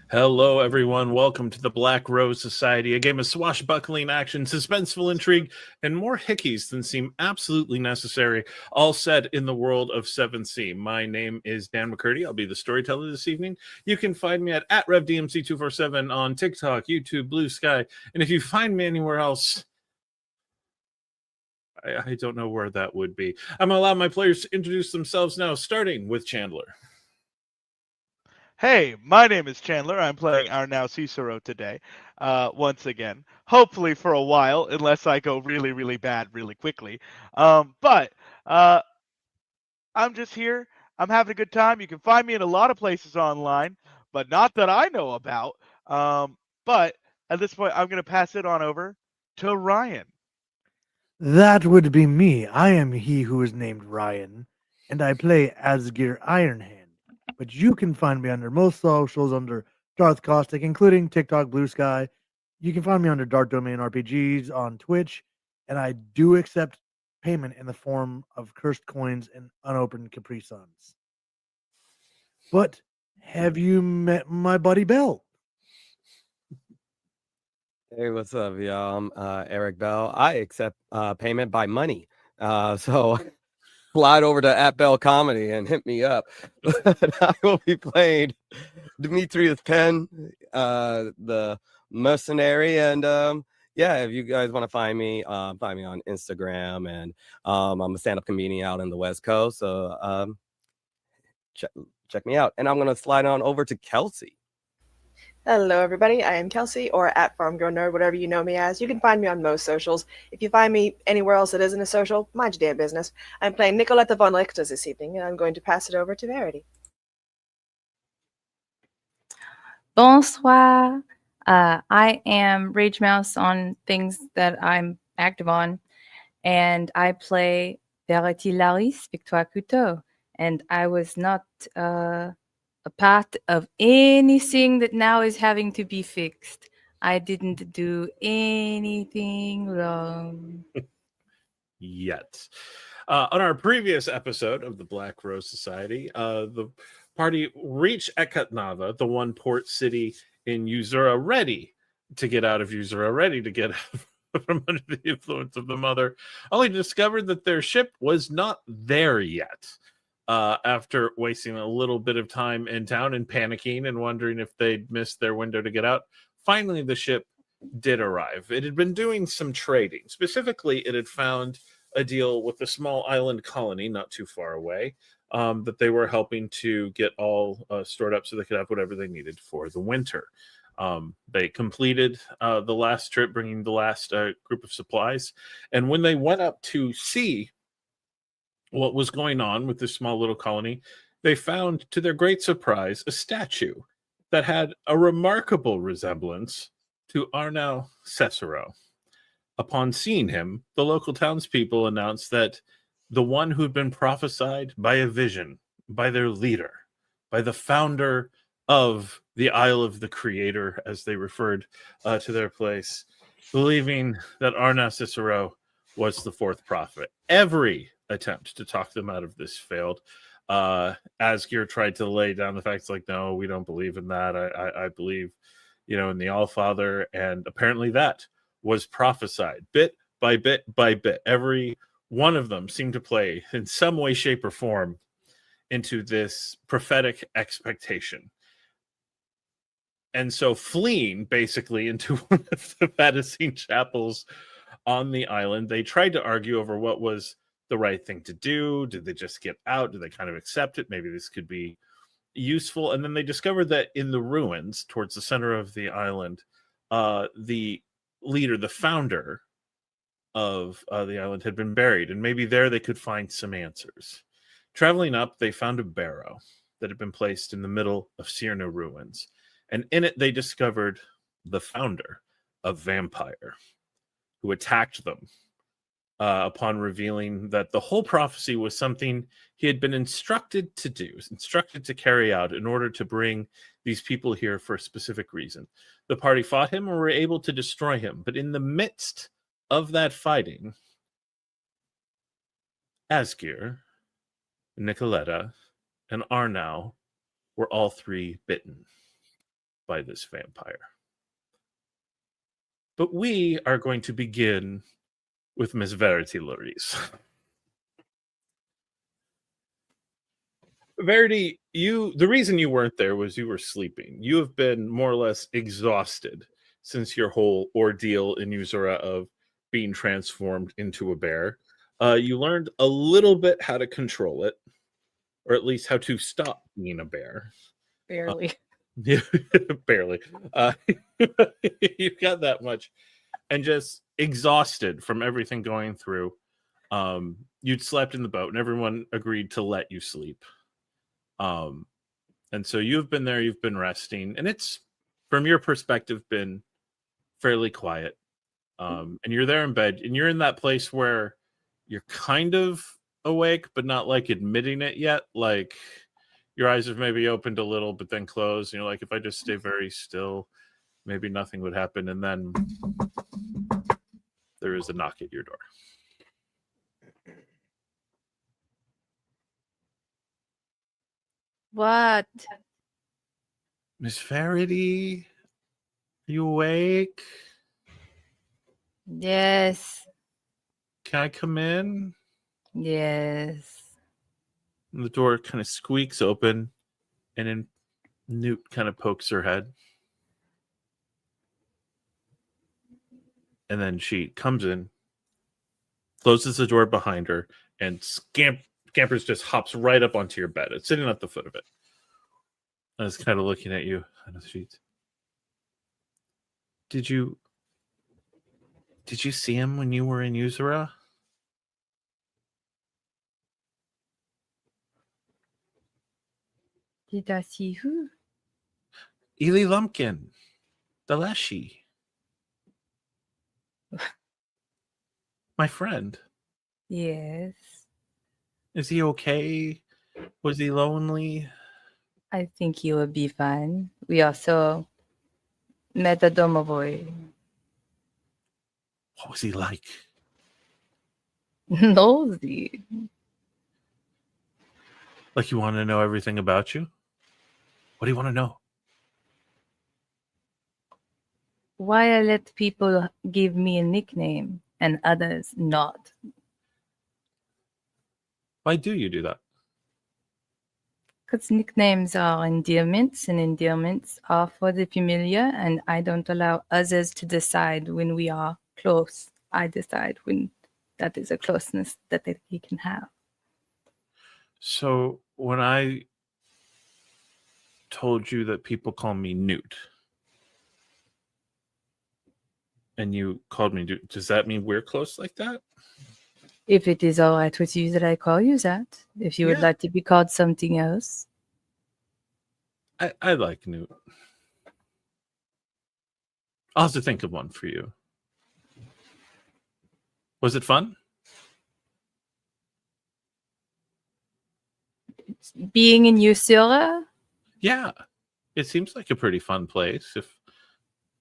Hello, everyone. Welcome to the Black Rose Society, a game of swashbuckling action, suspenseful intrigue, and more hickeys than seem absolutely necessary, all set in the world of 7th. My name is Dan McCurdy. I'll be the storyteller this evening. You can find me at RevDMC247 on TikTok, YouTube, Blue Sky, and if you find me anywhere else, I don't know where that would be. I'm going to allow my players to introduce themselves now, starting with Chandler. Hey, my name is Chandler. I'm playing Arnau Cecero today, once again. Hopefully for a while, unless I go really, really bad really quickly. But I'm just here. I'm having a good time. You can find me in a lot of places online, but not that I know about. But at this point, I'm going to pass it on over to Ryan. That would be me. I am he who is named Ryan, and I play Asgeir Ironhand. But you can find me under most socials under Darth Caustic, including TikTok, Blue Sky. You can find me under Dark Domain RPGs on Twitch, and I do accept payment in the form of cursed coins and unopened Capri Suns. But have you met my buddy Bell? Hey, what's up, y'all? I'm Eric Bell. I accept payment by money. So slide over to @Bell Comedy and hit me up. I will be playing Demetrius Penn, the mercenary. And yeah, if you guys want to find me on Instagram. And I'm a stand-up comedian out in the West Coast. So check me out. And I'm going to slide on over to Kelsey. Hello, everybody. I am Kelsey, or @FarmGirlNerd, whatever you know me as. You can find me on most socials. If you find me anywhere else that isn't a social, mind your damn business. I'm playing Nikoletta von Richter this evening, and I'm going to pass it over to Verity. Bonsoir. I am Rage Mouse on things that I'm active on, and I play Verity Laurys, Victoire-Couteau, and I was not a part of anything that now is having to be fixed. I didn't do anything wrong. Yet. On our previous episode of the Black Rose Society, the party reached Ekatnava, the one port city in Uzura, ready to get out of Uzura, ready to get from under the influence of the mother, only discovered that their ship was not there yet. After wasting a little bit of time in town and panicking and wondering if they'd missed their window to get out, finally the ship did arrive. It had been doing some trading. Specifically, it had found a deal with a small island colony not too far away that they were helping to get all stored up so they could have whatever they needed for the winter. They completed the last trip, bringing the last group of supplies. And when they went up to see what was going on with this small little colony, they found, to their great surprise, a statue that had a remarkable resemblance to Arnau Cecero. Upon seeing him, the local townspeople announced that the one who'd been prophesied by a vision, by their leader, by the founder of the Isle of the Creator, as they referred to their place, believing that Arnau Cecero was the fourth prophet. Every attempt to talk them out of this failed. Asgeir tried to lay down the facts like, no, we don't believe in that. I believe, in the Allfather. And apparently that was prophesied bit by bit by bit. Every one of them seemed to play in some way, shape, or form into this prophetic expectation. And so fleeing basically into one of the Medicine chapels on the island, they tried to argue over what was the right thing to do. Did they just get out? Did they kind of accept it? Maybe this could be useful. And then they discovered that in the ruins towards the center of the island, the leader, the founder of the island, had been buried, and maybe there they could find some answers. Traveling up, they found a barrow that had been placed in the middle of Cyrna ruins, and in it they discovered the founder of Vampire, who attacked them upon revealing that the whole prophecy was something he had been instructed to do, instructed to carry out in order to bring these people here for a specific reason. The party fought him and were able to destroy him, but in the midst of that fighting, Asgeir, Nikoletta, and Arnau were all three bitten. by this vampire. But we are going to begin with Miss Verity Laurys. Verity, the reason you weren't there was you were sleeping. You have been more or less exhausted since your whole ordeal in Usura of being transformed into a bear. You learned a little bit how to control it, or at least how to stop being a bear. Barely. Yeah, barely. You got that much, and just exhausted from everything going through. You'd slept in the boat, and everyone agreed to let you sleep. And so you've been there, you've been resting, and it's, from your perspective, been fairly quiet. And you're there in bed, and you're in that place where you're kind of awake, but not like admitting it yet. Like your eyes have maybe opened a little, but then closed. And you're like, if I just stay very still, maybe nothing would happen. And then there is a knock at your door. What? Miss Verity, are you awake? Yes. Can I come in? Yes. And the door kind of squeaks open, and then Newt kind of pokes her head. And then she comes in, closes the door behind her, and Scampers just hops right up onto your bed. It's sitting at the foot of it. And it's kind of looking at you under the sheets. Did you see him when you were in Usura? Did I see who? Ely Lumpkin, the Leshy. My friend. Yes. Is he okay? Was he lonely? I think he will be fine. We also met a domovoy. What was he like? Nosy. Like you want to know everything about you? What do you want to know? Why I let people give me a nickname and others not? Why do you do that? Because nicknames are endearments, and endearments are for the familiar, and I don't allow others to decide when we are close. I decide when that is a closeness that he can have. So when I told you that people call me Newt, and you called me Newt, does that mean we're close like that? If it is all right with you that I call you that, if you would Yeah. like to be called something else. I like Newt. I'll have to think of one for you. Was it fun? Being in Usura, Yeah. It seems like a pretty fun place if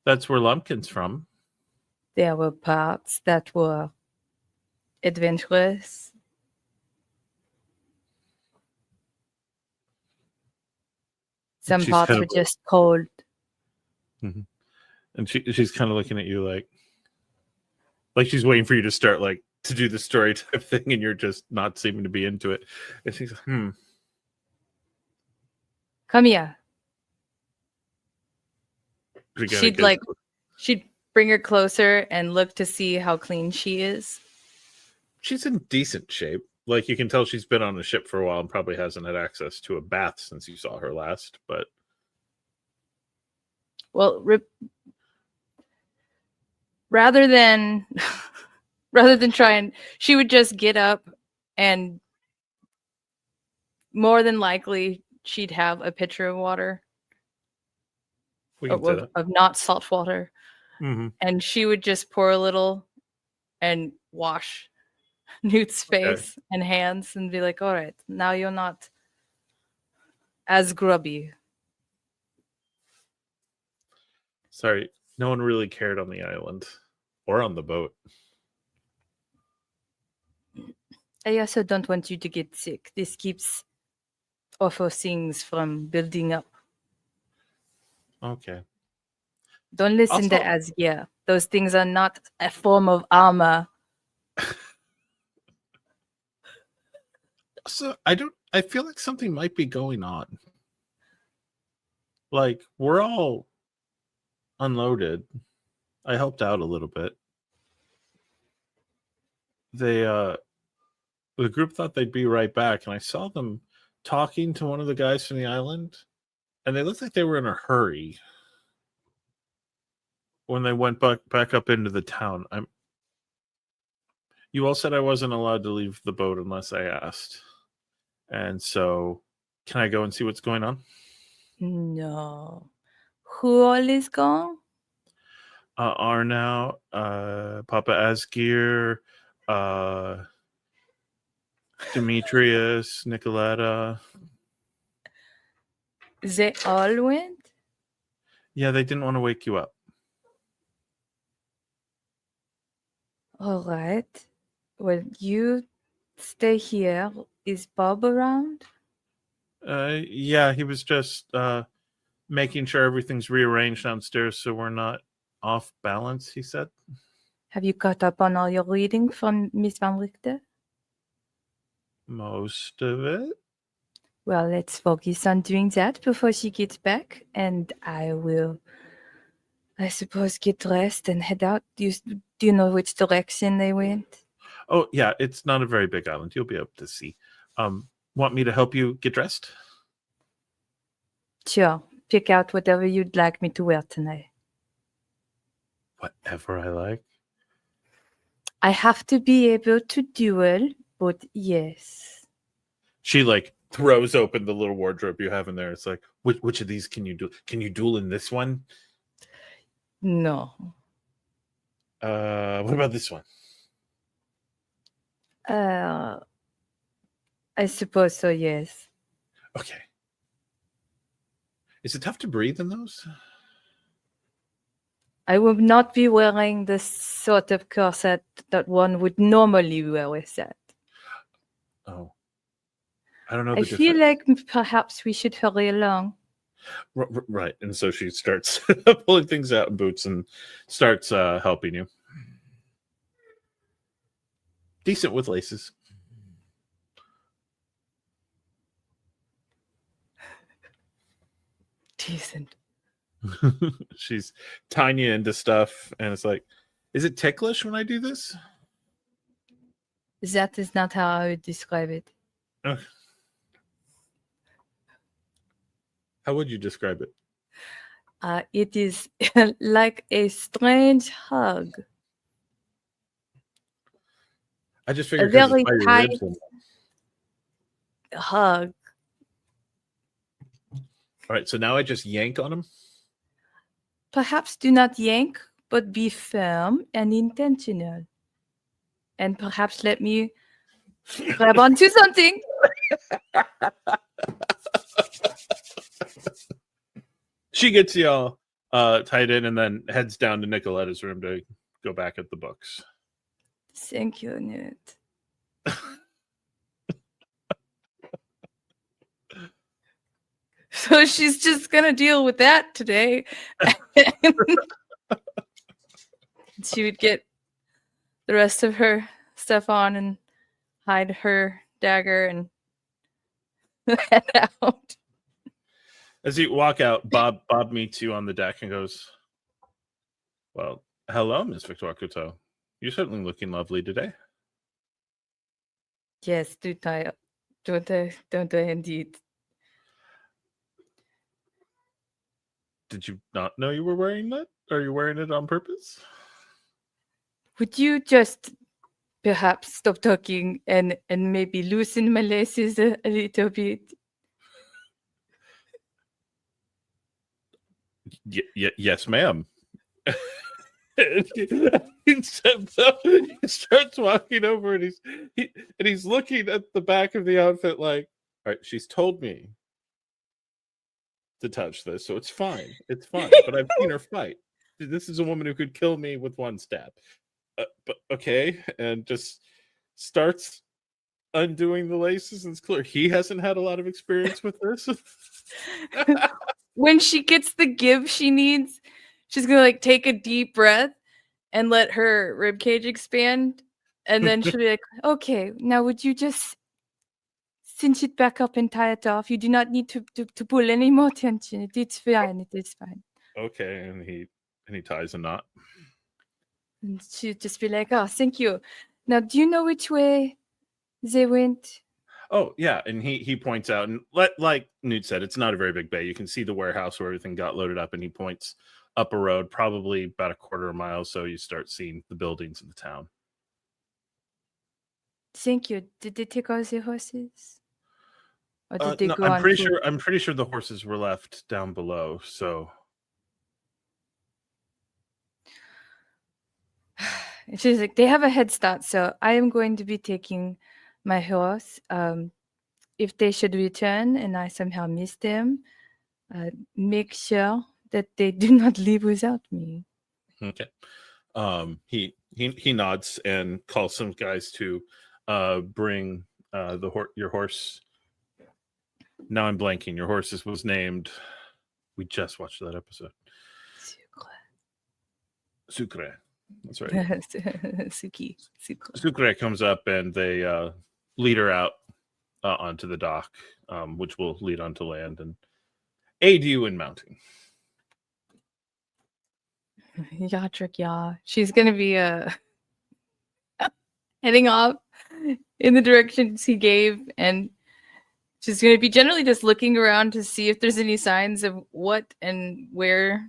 that's where Lumpkin's from. there were parts that were adventurous. Some She's parts kind were of- just cold. And she's kind of looking at you like she's waiting for you to start like to do the story type thing, and you're just not seeming to be into it. And she's like, Come here. We gotta She'd get- she'd bring her closer and look to see how clean she is. She's in decent shape. Like you can tell she's been on a ship for a while and probably hasn't had access to a bath since you saw her last. But Well, rather than try and, she would just get up, and more than likely she'd have a pitcher of water, we can say that. of not salt water, Mm-hmm. and she would just pour a little and wash Newt's face and hands and be like, all right, now you're not as grubby. Sorry, no one really cared on the island or on the boat. I also don't want you to get sick. This keeps awful things from building up. Okay. Don't listen to Also- Asgeir. Those things are not a form of armor. So I feel like something might be going on. Like, we're all unloaded. I helped out a little bit. The group thought they'd be right back, and I saw them talking to one of the guys from the island, and they looked like they were in a hurry when they went back up into the town. You all said I wasn't allowed to leave the boat unless I asked. And so, can I go and see what's going on? No. Who all is gone? Arnau, Papa Asgeir, Demetrius, Nikoletta. They all went? Yeah, they didn't want to wake you up. All right. Well, you stay here. Is Bob around? Yeah, he was just making sure everything's rearranged downstairs so we're not off balance, he said. Have you caught up on all your reading from Miss Van Richter? Most of it. Well, let's focus on doing that before she gets back, and I will, I suppose, get dressed and head out. Do you know which direction they went? Oh, yeah, it's not a very big island. You'll be able to see. Want me to help you get dressed? Sure. Pick out whatever you'd like me to wear tonight. Whatever I like. I have to be able to duel, but yes. She like throws open the little wardrobe you have in there. It's like, which of these can you do? Can you duel in this one? No. What about this one? I suppose so, yes. Okay. Is it tough to breathe in those? I will not be wearing the sort of corset that one would normally wear with that. Oh. I don't know. I feel like perhaps we should hurry along. Right. And so she starts pulling things out in boots and starts helping you. Decent with laces. Decent. She's tying you into stuff, and it's like, is it ticklish when I do this? That is not how I would describe it. How would you describe it? It is like a strange hug. I just A figured because very it's by your tight ribs. hug. All right, so now I just yank on him. Perhaps do not yank, but be firm and intentional. And perhaps let me grab onto something. She gets you all tied in and then heads down to Nicoletta's room to go back at the books. Thank you, Newt. So she's just gonna deal with that today. She would get the rest of her stuff on and hide her dagger and head out. As you walk out, Bob meets you on the deck and goes, "Well, hello, Miss Victoire-Couteau. You're certainly looking lovely today." Yes, don't I indeed. Did you not know you were wearing that? Are you wearing it on purpose? Would you just perhaps stop talking and maybe loosen my laces a little bit? Yes, ma'am. He starts walking over and he's looking at the back of the outfit like, all right, she's told me to touch this, so it's fine. It's fine. But I've seen her fight. This is a woman who could kill me with one stab. But okay, and just starts undoing the laces, and it's clear he hasn't had a lot of experience with this. when she gets the give she needs, she's gonna like take a deep breath and let her rib cage expand, and then she'll be like, "Okay, now would you just cinch it back up and tie it off? You do not need to pull any more tension. It's fine. It is fine." Okay, and he ties a knot. And she'd just be like, "Oh, thank you. Now, do you know which way they went?" Oh yeah, and he points out, and like Newt said, it's not a very big bay. You can see the warehouse where everything got loaded up, and he points up a road, probably about a quarter of a mile, so you start seeing the buildings in the town. Thank you. Did they take all the horses? Or did they No, go I'm on pretty foot? sure. I'm pretty sure the horses were left down below. So And she's like, "They have a head start, so I am going to be taking my horse. If they should return and I somehow miss them, make sure that they do not leave without me." okay. He nods and calls some guys to bring your horse. Now I'm blanking. Your horse was named. We just watched that episode. Sucre. That's right. Suki. Sucre comes up and they lead her out onto the dock, which will lead onto land and aid you in mounting. Yatrick, yeah. She's gonna be heading off in the directions he gave, and she's gonna be generally just looking around to see if there's any signs of what and where.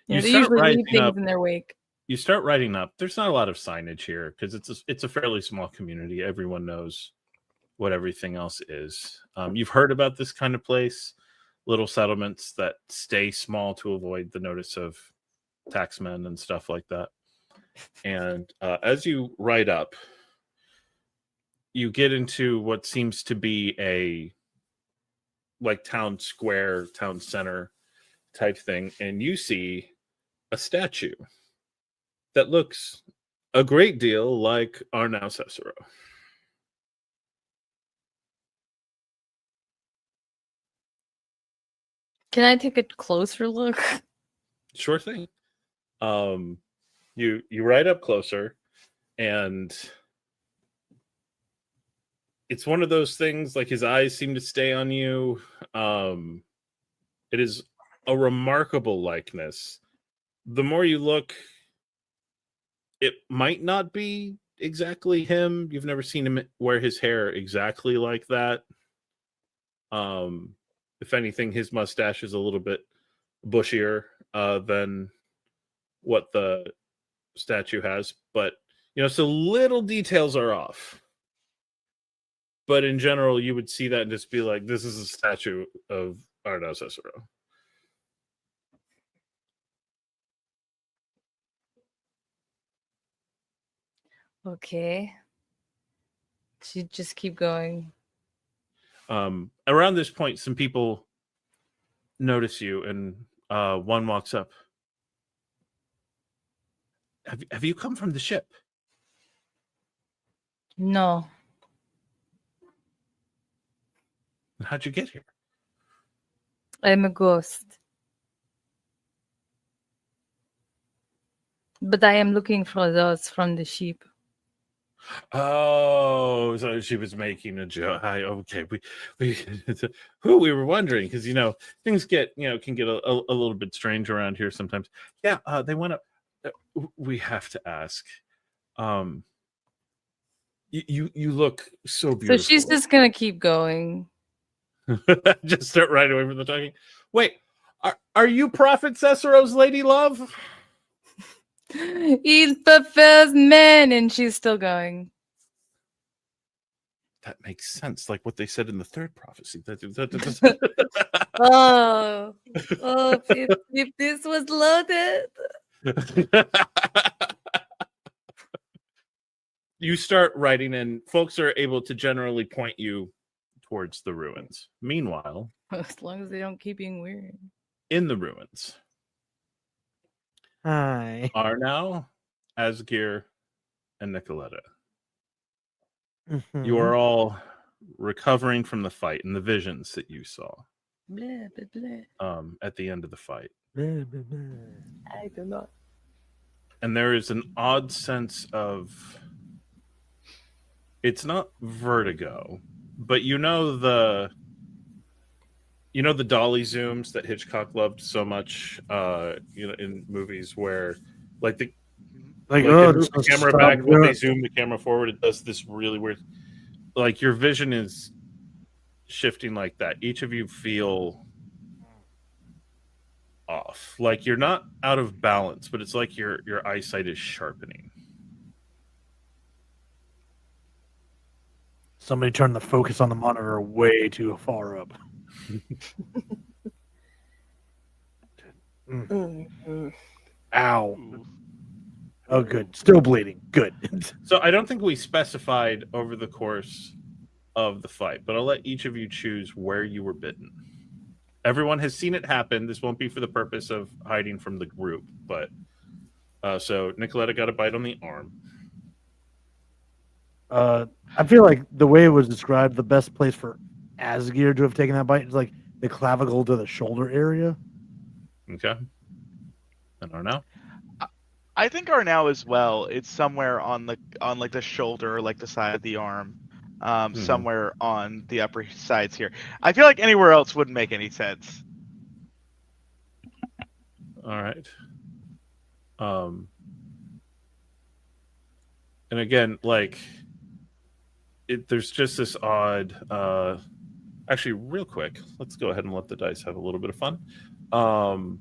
They usually leave things in their wake. You start writing up. There's not a lot of signage here because it's a fairly small community. Everyone knows what everything else is. You've heard about this kind of place, little settlements that stay small to avoid the notice of taxmen and stuff like that. And as you write up, you get into what seems to be a like town square, town center type thing, and you see a statue that looks a great deal like Arnau Cecero. Can I take a closer look? Sure thing. You ride up closer, and it's one of those things like his eyes seem to stay on you. It is a remarkable likeness. The more you look, it might not be exactly him. You've never seen him wear his hair exactly like that. If anything, his mustache is a little bit bushier than what the statue has, but so little details are off. But in general, you would see that and just be like, this is a statue of Arnau Cecero. Okay. She just keep going. Around this point, some people notice you, and one walks up. Have you come from the ship? No. How'd you get here? I'm a ghost. But I am looking for those from the sheep. Oh, so she was making a joke. Okay, we were wondering because things can get a little bit strange around here sometimes. Yeah, they went up. We have to ask. You look so beautiful. So she's just gonna keep going. Just start right away from the talking. Wait, are you Prophet Cecero's lady love? He prefers men, and she's still going. That makes sense, like what they said in the third prophecy. Oh, if this was loaded. You start writing, and folks are able to generally point you towards the ruins. Meanwhile, As long as they don't keep being weird. in the ruins Hi. are now Asgeir and Nikoletta. You Mhm. are all recovering from the fight and the visions that you saw. Blah, blah, blah. at the end of the fight. I do not. And there is an odd sense of, it's not vertigo, but you know the dolly zooms that Hitchcock loved so much, in movies where like the Like, they oh, move the just camera stop back, but doing they it. zoom the camera forward. It does this really weird, like your vision is shifting like that. Each of you feel off, like you're not out of balance, but it's like your eyesight is sharpening. Somebody turned the focus on the monitor way too far up. Ow. Ooh. Oh, good. Still bleeding. Good. So I don't think we specified over the course of the fight, but I'll let each of you choose where you were bitten. Everyone has seen it happen. This won't be for the purpose of hiding from the group, but so Nikoletta got a bite on the arm. I feel like the way it was described, the best place for Asgeir to have taken that bite is like the clavicle to the shoulder area. Okay. And Arnau? I think Arnau as well. It's somewhere on like the shoulder, like the side of the arm, somewhere on the upper sides here. I feel like anywhere else wouldn't make any sense. All right. And again, like there's just this odd. Actually, real quick, let's go ahead and let the dice have a little bit of fun. I'm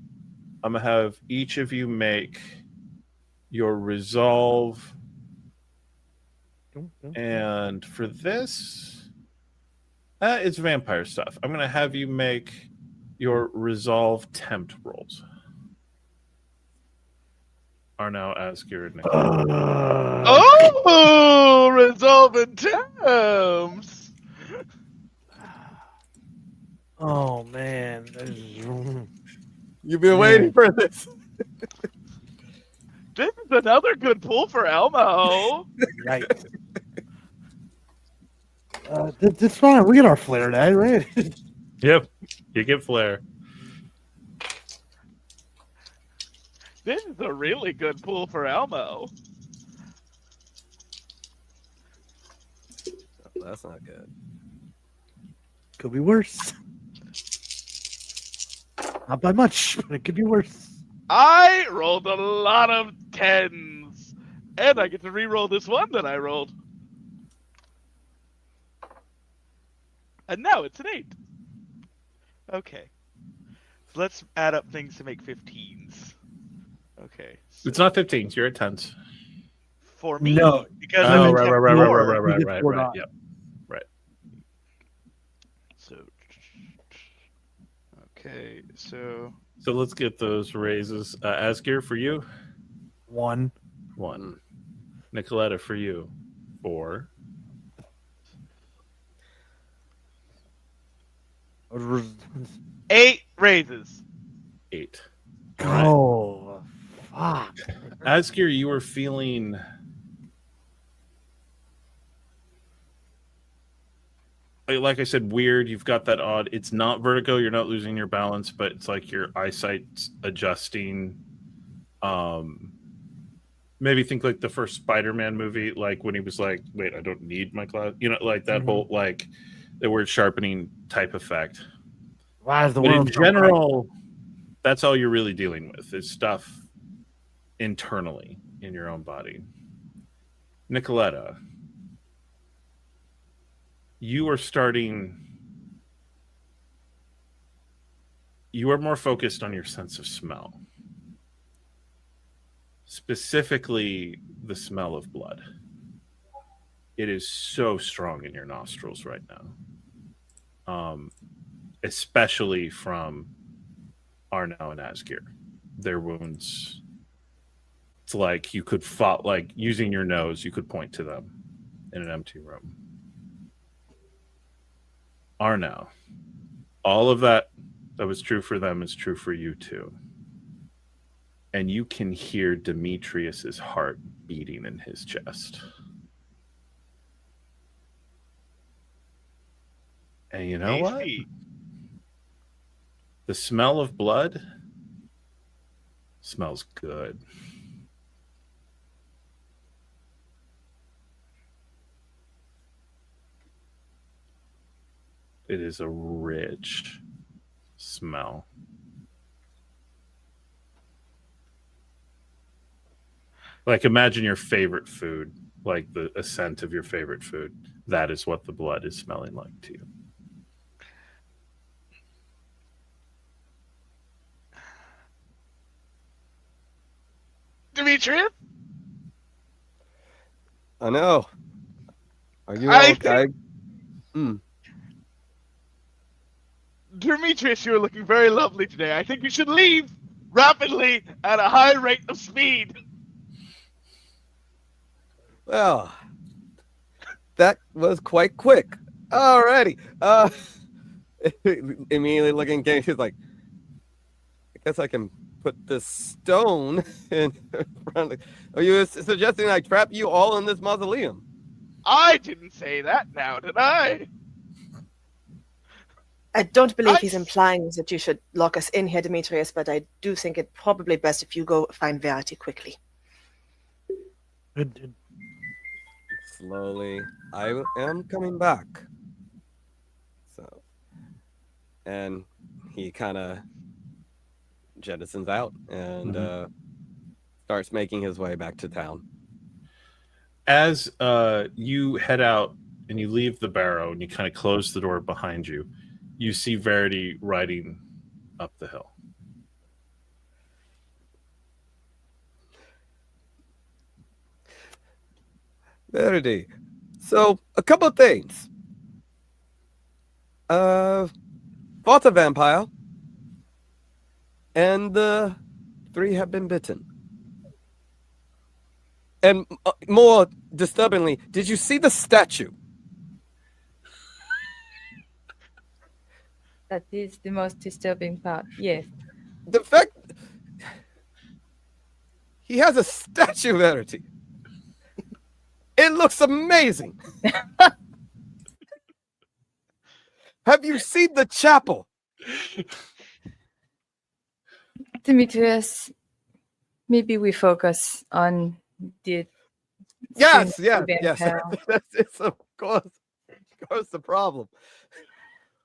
gonna have each of you make your resolve, and for this, it's vampire stuff. I'm gonna have you make your resolve tempt rolls. Arnau, Asgeir, and Nikoletta. Oh, resolving terms. Oh man. You've been waiting for this. This is another good pull for Elmo. Yikes. That's fine. We get our flair die, right? Yep, you get flair. This is a really good pull for Elmo. Oh, that's not good. Could be worse. Not by much, but it could be worse. I rolled a lot of 10s. And I get to re-roll this one that I rolled. And now it's an 8. Okay. So let's add up things to make 15s. Okay. So It's not 15s. You're at 10s. for me, No. because Oh, I'm right. You get 4 dots. Yep. So, okay, so So let's get those raises. Asgeir, for you, 1. 1. Nikoletta, for you, 4. Oh, 8 raises. 8. fuck. Asgeir, you were feeling like I said, weird. You've got that odd. It's not vertigo. You're not losing your balance, but it's like your eyesight's adjusting. Maybe think like the first Spider-Man movie, like when he was like, "Wait, I don't need my glass." You know, like that whole like the word sharpening type effect. Why is the But in world so general, that's all you're really dealing with is stuff internally in your own body. Nikoletta, you are more focused on your sense of smell, specifically the smell of blood. It is so strong in your nostrils right now, especially from Arnau and Asgeir. Their wounds, it's like you could like using your nose, you could point to them in an empty room. Arnau, all of that was true for them is true for you too. And you can hear Demetrius's heart beating in his chest. And you know what? AC. The smell of blood smells good. It is a rich smell. Like imagine your favorite food, like a scent of your favorite food. That is what the blood is smelling like to you. Demetrius? I know. Are you I okay? Demetrius, you're looking very lovely today. I think you should leave rapidly at a high rate of speed. Well, that was quite quick. Alrighty. Immediately looking at Game, she's like, I guess I can put this stone in front of. Are you suggesting I trap you all in this mausoleum? I didn't say that now, did I? I don't believe he's implying that you should lock us in here, Demetrius, but I do think it probably best if you go find Verity quickly. Slowly, I am coming back. So, and he kind of jettisons out and starts making his way back to town. As you head out and you leave the barrow and you kind of close the door behind you, you see Verity riding up the hill. Verity. So, a couple of things. Fought a vampire, and the 3 have been bitten. And more disturbingly, did you see the statue? That is the most disturbing part. Yes. The fact he has a statue, Verity. It looks amazing. Have you seen the chapel? Demetrius, maybe we focus on the. Yes. vampire. It's of course the problem.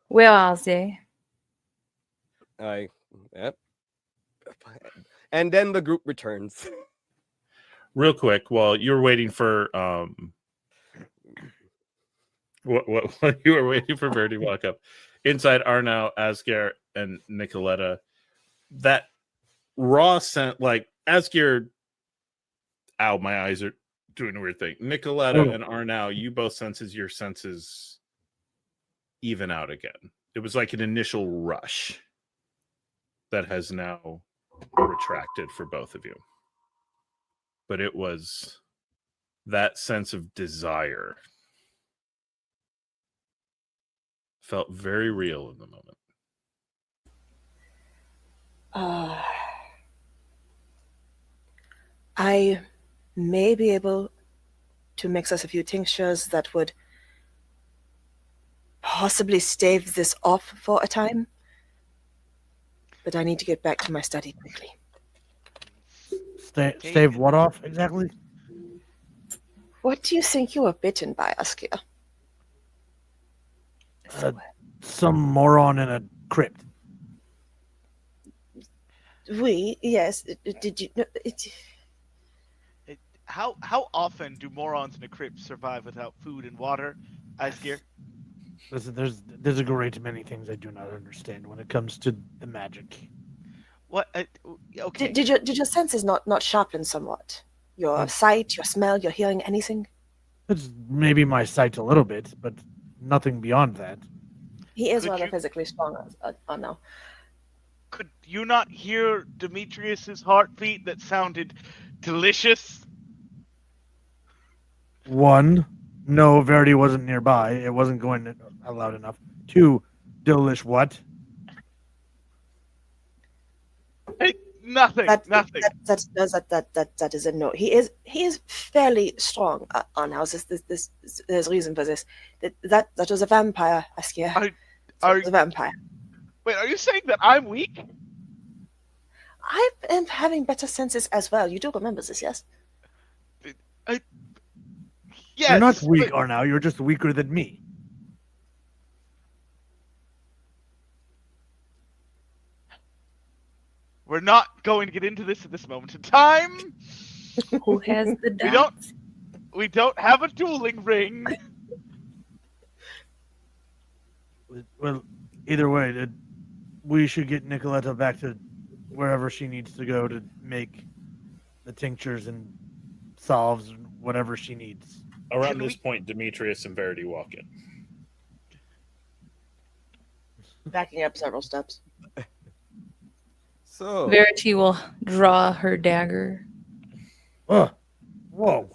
Where are they? Yep. And then the group returns. Real quick, while you're waiting for what you were waiting for Verity to walk up, inside Arnau, Asgeir, and Nikoletta, that raw scent, like Asgeir, ow, my eyes are doing a weird thing. Nikoletta and Arnau, you both senses your senses even out again. It was like an initial rush that has now retracted for both of you. But it was that sense of desire felt very real in the moment. I may be able to mix us a few tinctures that would possibly stave this off for a time. But I need to get back to my study quickly. Stave what off exactly? What do you think you were bitten by, Asgeir? Some moron in a crypt. Yes. Did you? How often do morons in a crypt survive without food and water, Asgeir? Listen, there's a great many things I do not understand when it comes to the magic. What? Okay. Did your senses not sharpen somewhat? Your sight, your smell, your hearing, anything? It's maybe my sight a little bit, but nothing beyond that. He is rather physically strong, now. Could you not hear Demetrius's heartbeat that sounded delicious? One, no, Verity wasn't nearby. It wasn't going loud enough. 2, delish what? Nothing. Nothing. That is a no. He is fairly strong. Arnau, there's reason for this. That was a vampire, Asgeir. It was a vampire. Wait, are you saying that I'm weak? I am having better senses as well. You do remember this, yes? Yes. You're not weak, but- Arnau. You're just weaker than me. We're not going to get into this at this moment in time. Who has the We don't. dice? We don't have a dueling ring. Well, either way, we should get Nikoletta back to wherever she needs to go to make the tinctures and salves and whatever she needs. Around Can this point, Demetrius and Verity walk in. Backing up several steps. So Verity will draw her dagger. Oh, whoa.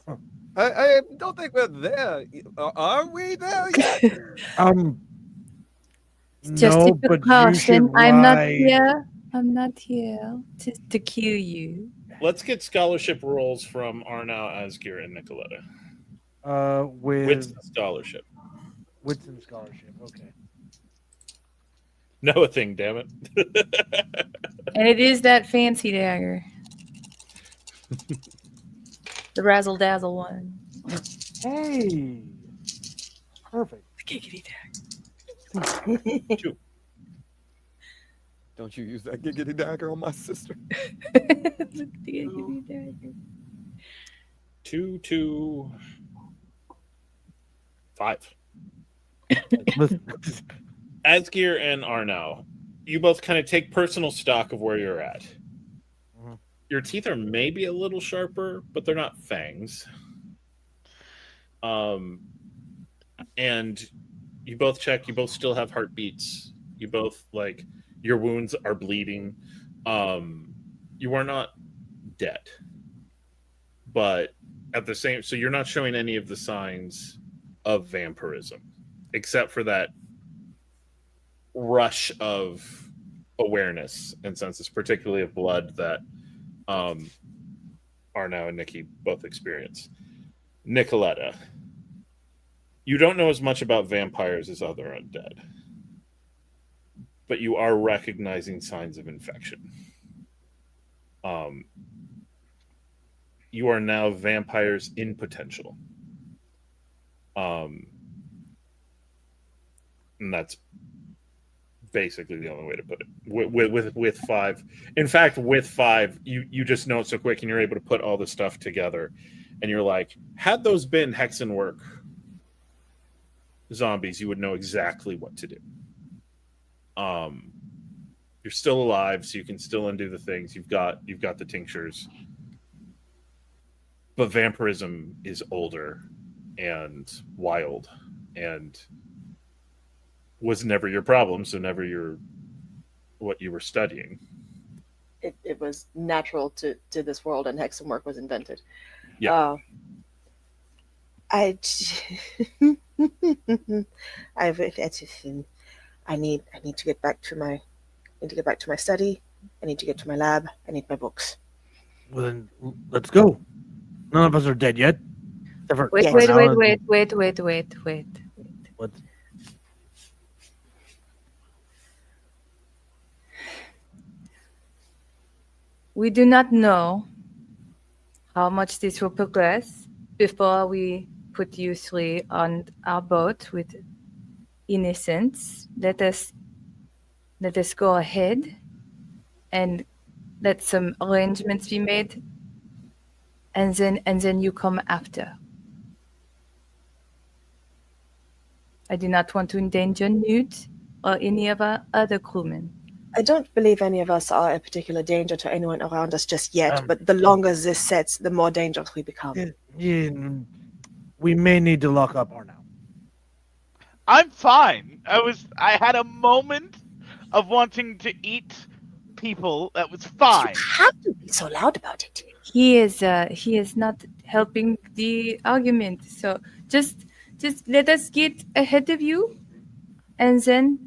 I don't think we're there. Are we there yet? Just No, a but you precaution. should I'm not ride- here. I'm not here to kill you. Let's get scholarship rolls from Arnau, Asgeir, and Nikoletta. With With scholarship. wits and scholarship. Okay. Know a thing, damn it. And it is that fancy dagger. The razzle dazzle one. Hey. Perfect. The giggity dagger. Two. Don't you use that giggity dagger on my sister? The giggity dagger. 2, 2, 5. Listen, Asgeir and Arnau, you both kind of take personal stock of where you're at. Mhm. Your teeth are maybe a little sharper, but they're not fangs. And you both check, you both still have heartbeats. You both, like, your wounds are bleeding. You are not dead. But at the same, so you're not showing any of the signs of vampirism, except for that rush of awareness and senses, particularly of blood, that Arnau and Nikki both experience. Nikoletta, you don't know as much about vampires as other undead, but you are recognizing signs of infection. You are now vampires in potential. And that's basically the only way to put it. With 5, in fact, with 5, you just know it so quick, and you're able to put all the stuff together, and you're like, had those been Hexenwork zombies, you would know exactly what to do. You're still alive, so you can still undo the things. You've got the tinctures, but vampirism is older and wild, and was never your problem, so never what you were studying. It was natural to this world, and Hexenwork was invented. Yeah. I need to get back to my study. I need to get to my lab. I need my books. well, then let's go. None of us are dead yet. Except for Wait, Yes. wait, Arnau wait, and- wait, wait, wait, wait. What? We do not know how much this will progress before we put you 3 on our boat with innocence. Let us go ahead and let some arrangements be made, and then you come after. I do not want to endanger Newt or any of our other crewmen. I don't believe any of us are a particular danger to anyone around us just yet, Um, but the longer this sets, the more dangerous we become. Yeah, we may need to lock up Arnau. I'm fine. I had a moment of wanting to eat people. That was fine. You have to be so loud about it. He is not helping the argument. So just let us get ahead of you, and then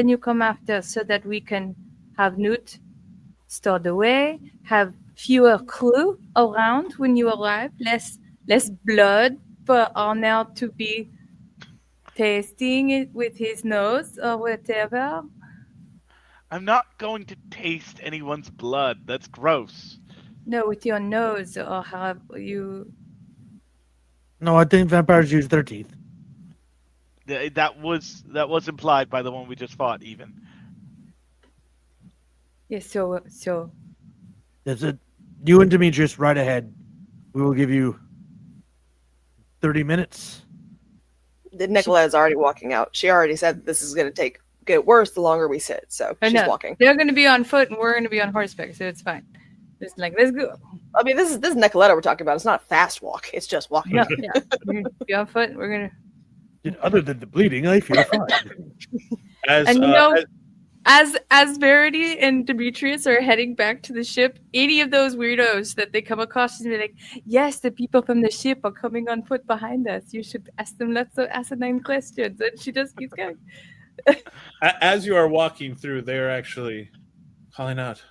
you come after, so that we can have Newt stored away, have fewer crew around when you arrive, less blood for Arnau to be tasting it with his nose or whatever. I'm not going to taste anyone's blood. That's gross. No, with your nose, or have you? No, I think vampires use their teeth. That was implied by the one we just fought. Even. Yeah. So. That's it. You and Demetrius, right ahead. We will give you 30 minutes. Nicoletta's already walking out. She already said this is going to get worse the longer we sit, so I she's know. walking. They're going to be on foot, and we're going to be on horseback, so it's fine. Just like, let's go. I mean, this is Nicoletta we're talking about. It's not a fast walk. It's just walking. No, yeah. We're gonna be on foot. We're gonna. Other than the bleeding, I feel fine. As, And as- as Verity and Demetrius are heading back to the ship, any of those weirdos that they come across and be like, "Yes, the people from the ship are coming on foot behind us. You should ask them lots of asinine questions." And she just keeps going. as you are walking through, they're actually calling out,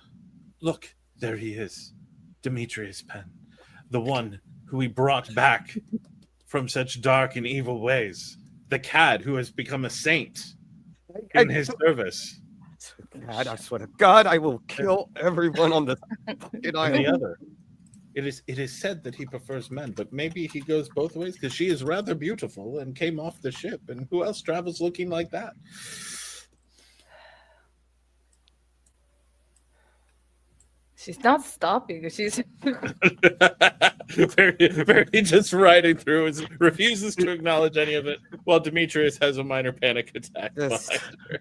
"Look, there he is, Demetrius Penn, the one who we brought back from such dark and evil ways, the cad who has become a saint in his service." God, I swear to God, I will kill everyone on this fucking And the island. other, it is said that he prefers men, but maybe he goes both ways because she is rather beautiful and came off the ship. And who else travels looking like that? She's not stopping. She's very just riding through, refuses to acknowledge any of it, while Demetrius has a minor panic attack. Yes. behind her.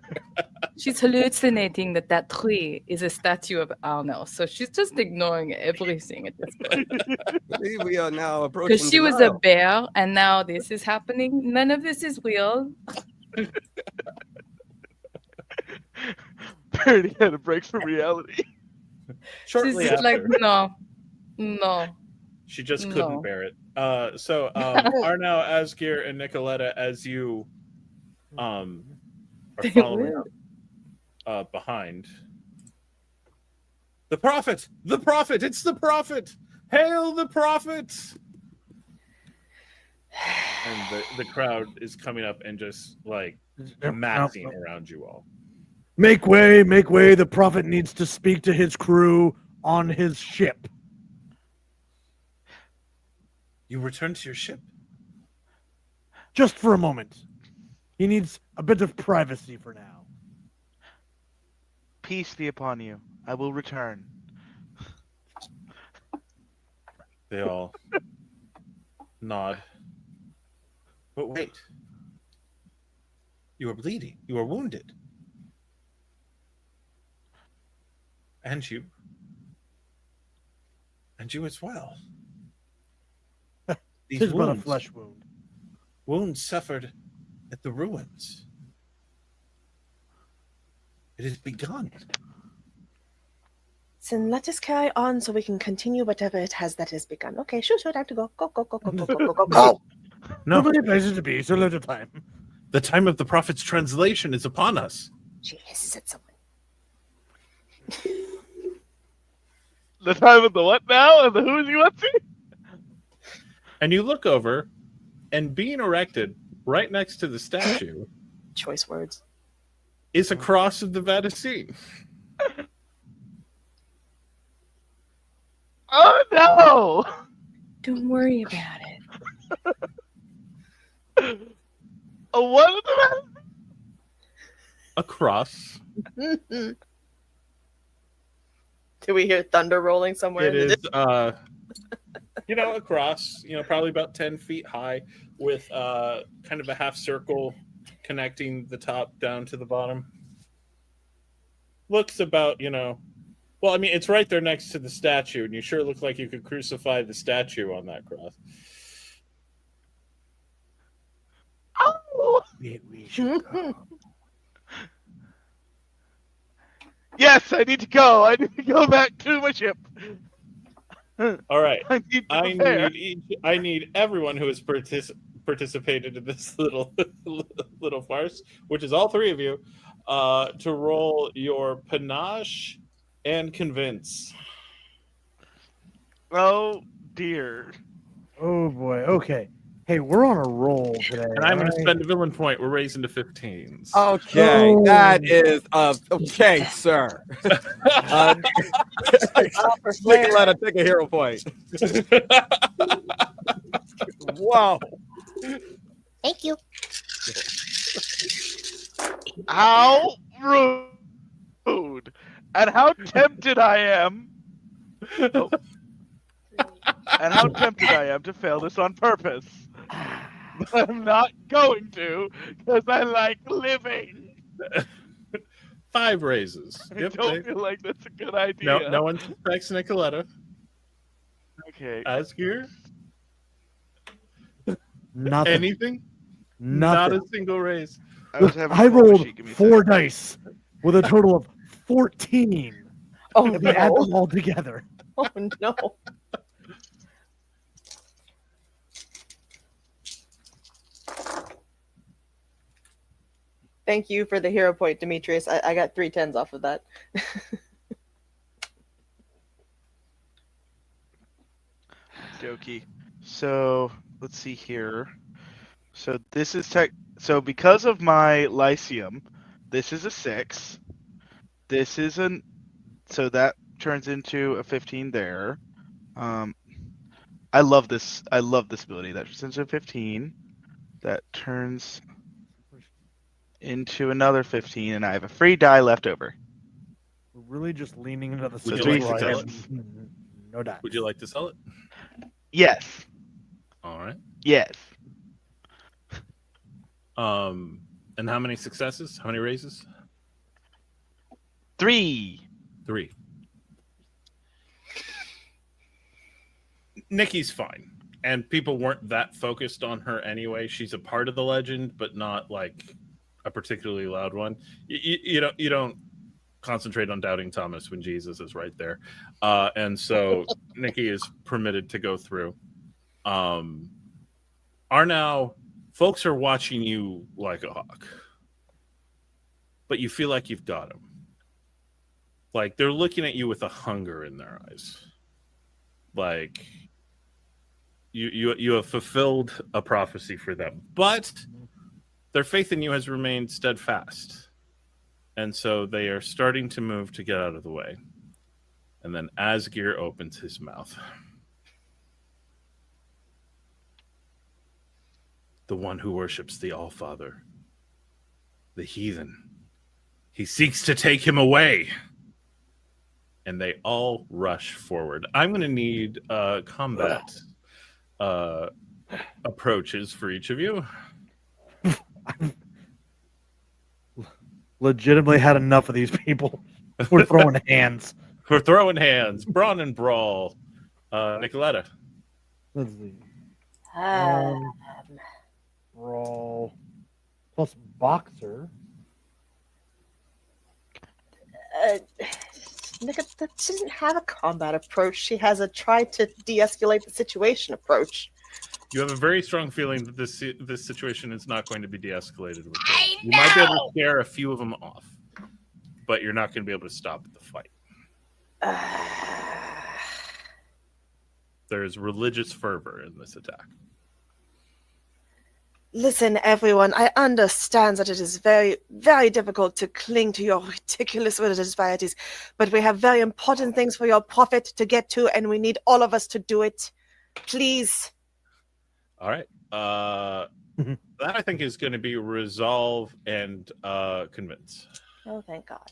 she's hallucinating that tree is a statue of Arnau. So she's just ignoring everything at this point. See, we are now approaching. Because she was a denial. bear, and now this is happening. None of this is real. Verity had a break from reality. Shortly She's just like, after, no. she just couldn't no. bear it. So Arnau, Asgeir, and Nikoletta, as you are They following will. up behind. The prophet! The prophet! It's the prophet! Hail the prophet! And the crowd is coming up and just like massing around you all. Make way, make way. The prophet needs to speak to his crew on his ship. You return to your ship? Just for a moment. He needs a bit of privacy for now. Peace be upon you. I will return. They all nod. But wait. You are bleeding. You are wounded. And you. And you as well. These Tis but a wounds, flesh wound. wounds suffered at the ruins. It has begun. Then let us carry on so we can continue whatever it has that has begun. Okay, sure, time to go. Go, go, go, go, go, go, go, go, go. No No, many places to be, so little time. the time of the prophet's translation is upon us. She hisses at someone. The time of the what now? And the who is he watching? And you look over, and being erected right next to the statue Choice words. is a cross of the Vatican. Oh no! Don't worry about it. A what of the A cross. Do we hear thunder rolling somewhere? It in the is, a cross, probably about 10 feet high with kind of a half circle connecting the top down to the bottom. Looks about, well, I mean, it's right there next to the statue, and you sure look like you could crucify the statue on that cross. Oh! We should go. Yes, I need to go. I need to go back to my ship. All right. I need to prepare. I need everyone who has participated in this little farce, which is all three of you, to roll your panache and convince. Oh dear. Oh boy. Okay. Hey, we're on a roll today. And I'm going to alright? spend a villain point. We're raising to 15s. Okay, Oh. that is okay, sir. Oh, for flair. Nikoletta, take a hero point. Wow. Thank you. How rude. And how tempted I am. Oh. And how tempted I am to fail this on purpose. But I'm not going to, because I like living. 5 raises. I Yep, don't feel like that's a good idea. no one suspects Nikoletta. Okay. Asgeir? Nothing. Anything? Nothing. Not a single raise. I was having I a roll rolled sheet. Give me a 4 second. dice with a total of 14. Oh If we add no. them all together. Oh no. Thank you for the hero point, Demetrius. I got 3 10s off of that. Dokey. So let's see here. So this is so because of my Lyceum, this is a 6. This is so that turns into a 15 there. I love this ability. That turns into a 15. That turns into another 15, and I have a free die left over. We're really just leaning into the Would you system like to where I sell have no dice. Would you like to sell it? Yes. All right. Yes. And how many successes? How many raises? 3. 3. Nikki's fine, and people weren't that focused on her anyway. She's a part of the legend, but not like a particularly loud one. You don't concentrate on doubting Thomas when Jesus is right there, and so Nikki is permitted to go through. Arnau, folks are watching you like a hawk, but you feel like you've got them. Like they're looking at you with a hunger in their eyes. Like you have fulfilled a prophecy for them, but their faith in you has remained steadfast. And so they are starting to move to get out of the way. And then Asgeir opens his mouth. The one who worships the Allfather, the heathen. He seeks to take him away. And they all rush forward. I'm going to need combat approaches for each of you. Legitimately had enough of these people. We're throwing hands. We're throwing hands. Brawn and brawl. Nikoletta. Let's see. Ah, Brawl plus boxer. Nikoletta doesn't have a combat approach. She has a try to de-escalate the situation approach. You have a very strong feeling that this situation is not going to be de-escalated with this. You might be able to scare a few of them off, but you're not going to be able to stop the fight. There's religious fervor in this attack. Listen, everyone, I understand that it is very, very difficult to cling to your ridiculous religious varieties, but we have very important things for your prophet to get to, and we need all of us to do it. Please. All right. That I think is going to be resolve and convince. Oh, thank God.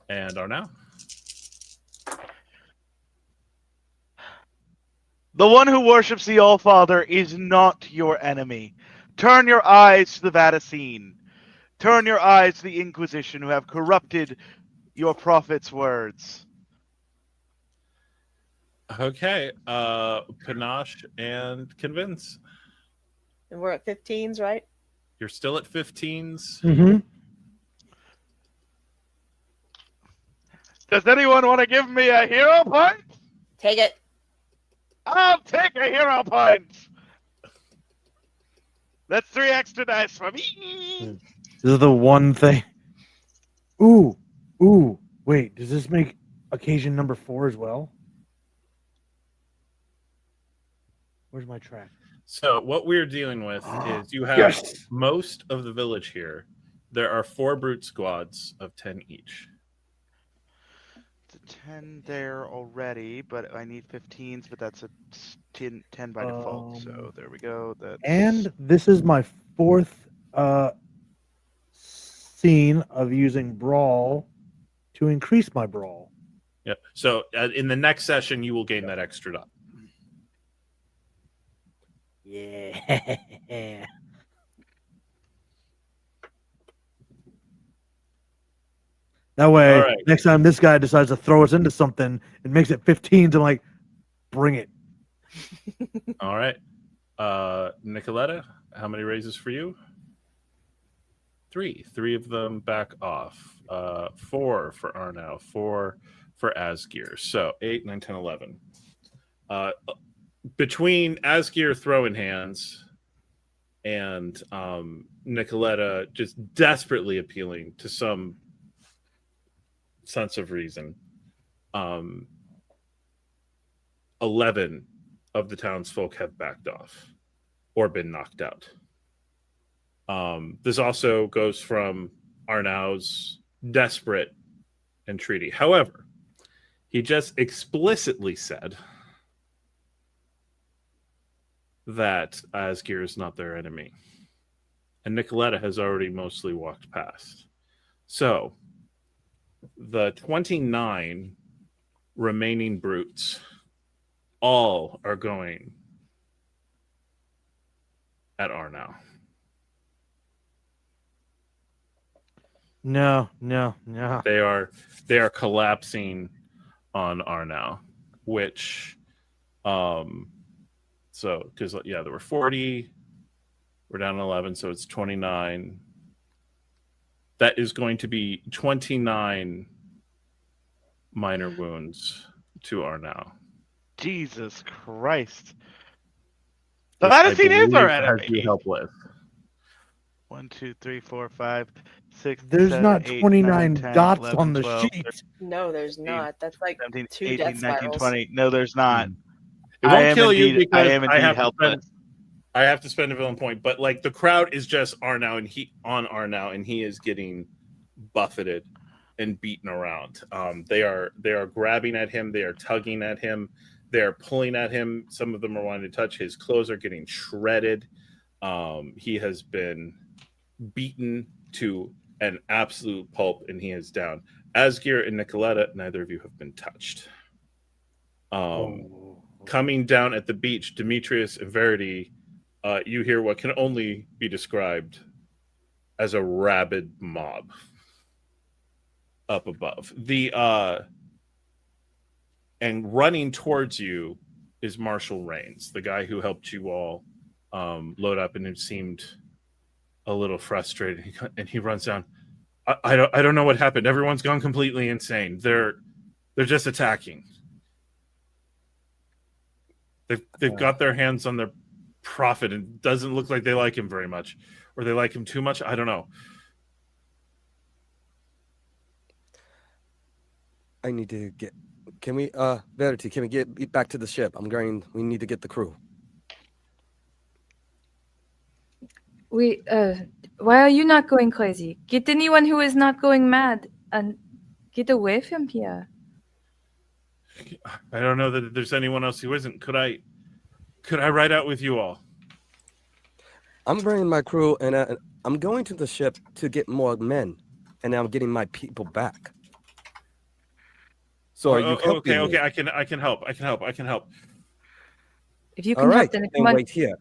And Arnau? The one who worships the All-Father is not your enemy. Turn your eyes to the Vatican. Turn your eyes to the Inquisition, who have corrupted your prophet's words. Okay. Panache and convince. And we're at 15s, right? You're still at 15s. Mm-hmm. Does anyone want to give me a hero point? Take it. I'll take a hero point. That's 3 extra dice for me. This is the one thing. Ooh. Wait, does this make occasion number 4 as well? Where's my track? So what we're dealing with is you have Yes. most of the village here. There are 4 brute squads of 10 each. It's a 10 there already, but I need 15s, but that's a 10 by default. So there we go. That's... And this is my 4th scene of using brawl to increase my brawl. Yep. So in the next session, you will gain that extra dot. Yeah. That way, All right. next time this guy decides to throw us into something and makes it 15s, I'm like, bring it. All right. Nikoletta, how many raises for you? 3. 3 of them back off. 4 for Arnau. 4 for Asgeir. So 8, 9, 10, 11. Between Asgeir throwing hands and Nikoletta just desperately appealing to some sense of reason, 11 of the townsfolk have backed off or been knocked out. This also goes from Arnau's desperate entreaty. However, he just explicitly said that Asgeir is not their enemy. And Nikoletta has already mostly walked past. So, the 29 remaining brutes all are going at Arnau. No. They are collapsing on Arnau, which so because there were 40, we're down to 11, so it's 29. That is going to be 29 minor wounds to Arnau. Jesus Christ. So how does he is our enemy? You help with 1, 2, 3, 4, 5, 6. There's 7, not 8, 29 9, 10, dots 11, on the 12, sheet. No, there's not. That's like 17, 2 18, death 19, spirals. 20. No, there's not. It won't I am kill you indeed, because I am indeed helpless. I have to spend a villain point, but like the crowd is just Arnau and he is getting buffeted and beaten around. They are grabbing at him, they are tugging at him, they are pulling at him. Some of them are wanting to touch his clothes, are getting shredded. He has been beaten to an absolute pulp and he is down. Asgeir and Nikoletta, neither of you have been touched. Coming down at the beach, Demetrius and Verity, you hear what can only be described as a rabid mob up above. And running towards you is Marshal Rains, the guy who helped you all load up, and it seemed a little frustrated. And he runs down. I don't know what happened. Everyone's gone completely insane. They're just attacking. They've got their hands on their prophet, and it doesn't look like they like him very much, or they like him too much. I don't know. I need to get. Can we, Verity? Can we get back to the ship? We need to get the crew. Why are you not going crazy? Get anyone who is not going mad and get away from here. I don't know that there's anyone else who isn't. Could I ride out with you all? I'm bringing my crew, and I'm going to the ship to get more men, and I'm getting my people back. So are you helping me? Okay, I can help. If you All can right, help, then come then on. wait here.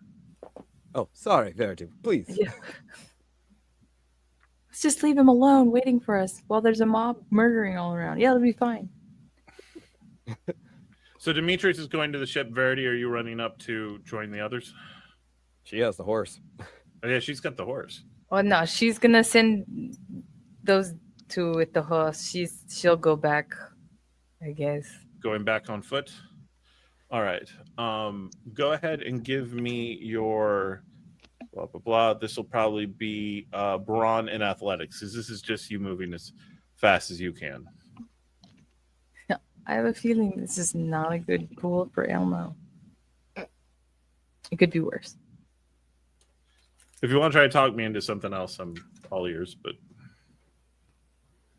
Oh, sorry, Verity. Please. Yeah. Let's just leave him alone, waiting for us while there's a mob murdering all around. Yeah, it'll be fine. So Demetrius is going to the ship. Verity, are you running up to join the others? She has the horse. Oh, yeah, she's got the horse. Well, no, she's gonna send those two with the horse. She'll go back, I guess. Going back on foot. All right. Go ahead and give me your blah blah blah. This will probably be brawn and athletics, because this is just you moving as fast as you can. I have a feeling this is not a good pool for Elmo. It could be worse. If you want to try to talk me into something else, I'm all ears. But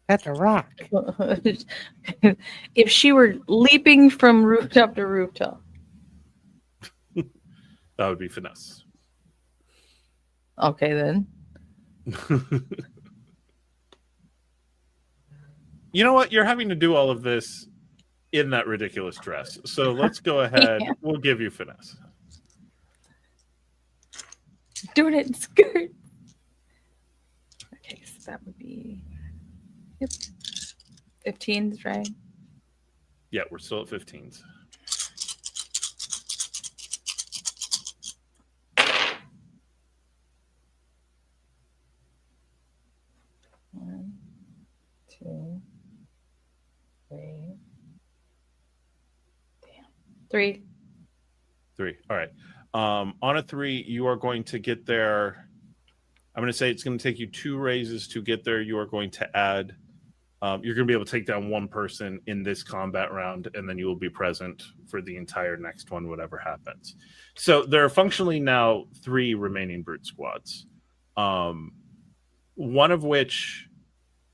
That's a rock. If she were leaping from rooftop to rooftop. that would be finesse. Okay, then. You know what? You're having to do all of this in that ridiculous dress. So let's go ahead. Yeah. We'll give you finesse. Doing it in skirt. Okay, so that would be 15s, right? Yeah, we're still at 15s. One, two, three. Damn. 3. 3. All right. On a 3, you are going to get there. I'm going to say it's going to take you 2 raises to get there. You are going to add. You're going to be able to take down 1 person in this combat round, and then you will be present for the entire next one, whatever happens. So there are functionally now 3 remaining brute squads. One of which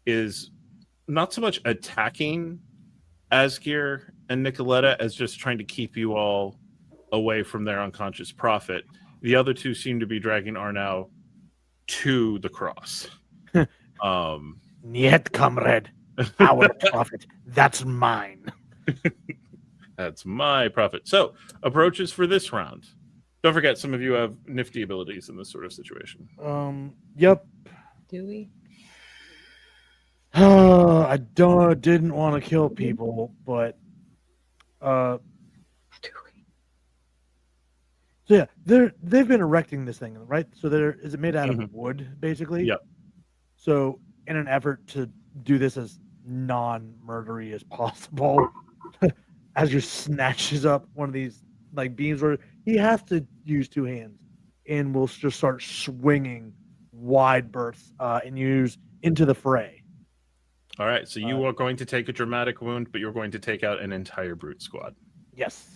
is not so much attacking Asgeir and Nikoletta as just trying to keep you all away from their unconscious prophet. The other 2 seem to be dragging Arnau to the cross. Niet, comrade. Our prophet. That's mine. That's my prophet. So, approaches for this round. Don't forget, some of you have nifty abilities in this sort of situation. Yep. Do we? I didn't want to kill people, but Do we? so yeah, they've been erecting this thing, right? So is it made out of wood, basically? Yep. So in an effort to do this as non-murdery as possible, Asgeir snatches up one of these like beams where he has to use 2 hands, and will just start swinging wide berths and use into the fray. All right, so you are going to take a dramatic wound, but you're going to take out an entire brute squad. Yes.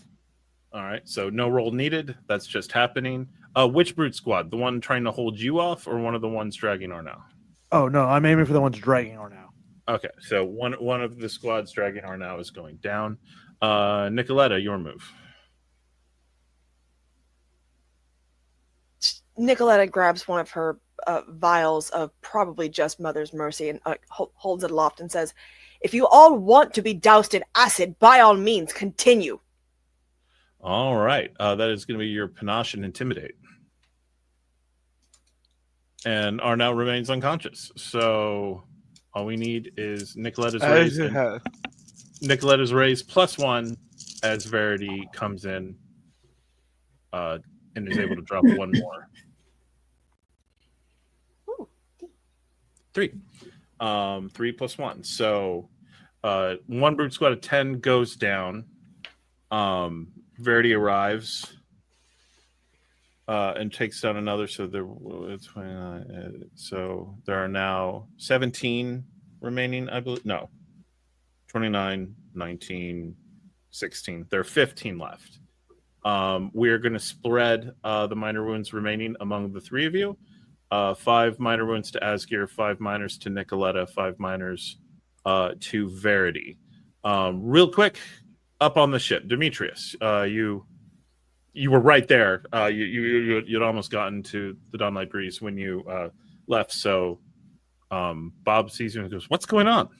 All right, so no roll needed. That's just happening. Which brute squad? The one trying to hold you off, or one of the ones dragging Arnau? Oh no, I'm aiming for the ones dragging Arnau. Okay, so one of the squads dragging Arnau is going down. Nikoletta, your move. Nikoletta grabs one of her vials of probably just Mother's Mercy and holds it aloft and says, "If you all want to be doused in acid, by all means, continue." All right, that is going to be your panache and intimidate. And Arnau remains unconscious. So all we need is Nikoletta's raise. Nikoletta's raise +1 as Verity comes in and is able to drop 1 more. 3. 3 + 1. So 1 brute squad of 10 goes down. Verity arrives and takes down another. So there, 29. So there are now 17 remaining, I believe. No, 29, 19, 16. There are 15 left. We are going to spread the minor wounds remaining among the 3 of you. 5 minor wounds to Asgeir, 5 minors to Nikoletta, 5 minors to Verity. Real quick, up on the ship, Demetrius, you were right there. You'd almost gotten to the Dawnlight Breeze when you left. So Bob sees you and goes, "What's going on?"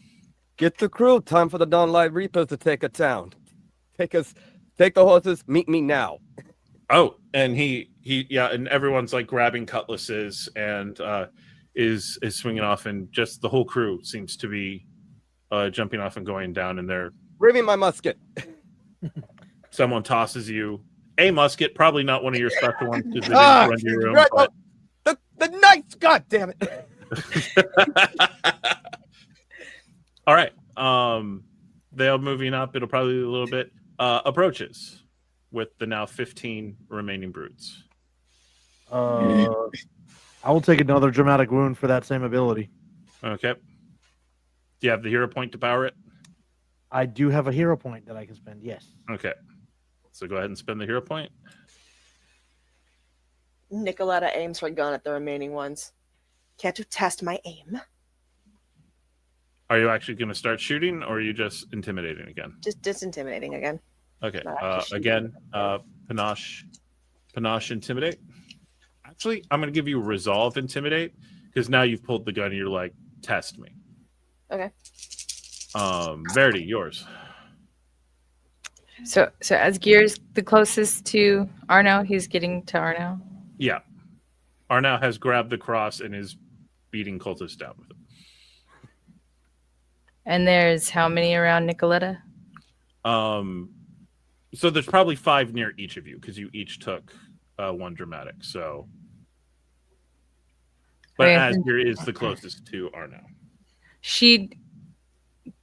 Get the crew. Time for the Dawnlight Reapers to take a town. Take the horses. Meet me now. Oh, and he and everyone's like grabbing cutlasses and is swinging off, and just the whole crew seems to be jumping off and going down in there. Bring me my musket. Someone tosses you a musket, probably not one of your special ones because they didn't run to your room. Right, but... the knights, god damn it. All right. They're moving up. It'll probably be a little bit. Approaches with the now 15 remaining brutes. I will take another dramatic wound for that same ability. Okay. Do you have the hero point to power it? I do have a hero point that I can spend, yes. Okay. So go ahead and spend the hero point. Nikoletta aims her gun at the remaining ones. Care to test my aim? Are you actually going to start shooting, or are you just intimidating again? Just intimidating again. Okay. Not actually Again, panache, intimidate. Actually, I'm going to give you resolve intimidate because now you've pulled the gun and you're like, test me. Okay. Verity, yours. So Asgeir's the closest to Arnau. He's getting to Arnau. Yeah. Arnau has grabbed the cross and is beating cultists down with it. And there's how many around Nikoletta? So there's probably 5 near each of you because you each took 1 dramatic. So, but Okay. Asgeir is the closest to Arnau. She'd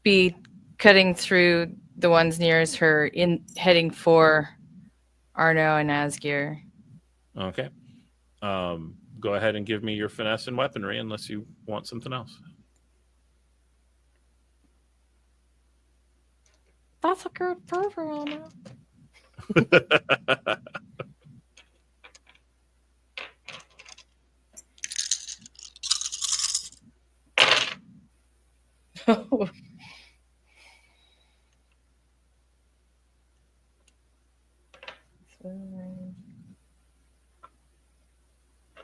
be cutting through the ones nearest her, in heading for Arnau and Asgeir. Okay. Go ahead and give me your finesse and weaponry unless you want something else. That's a good program.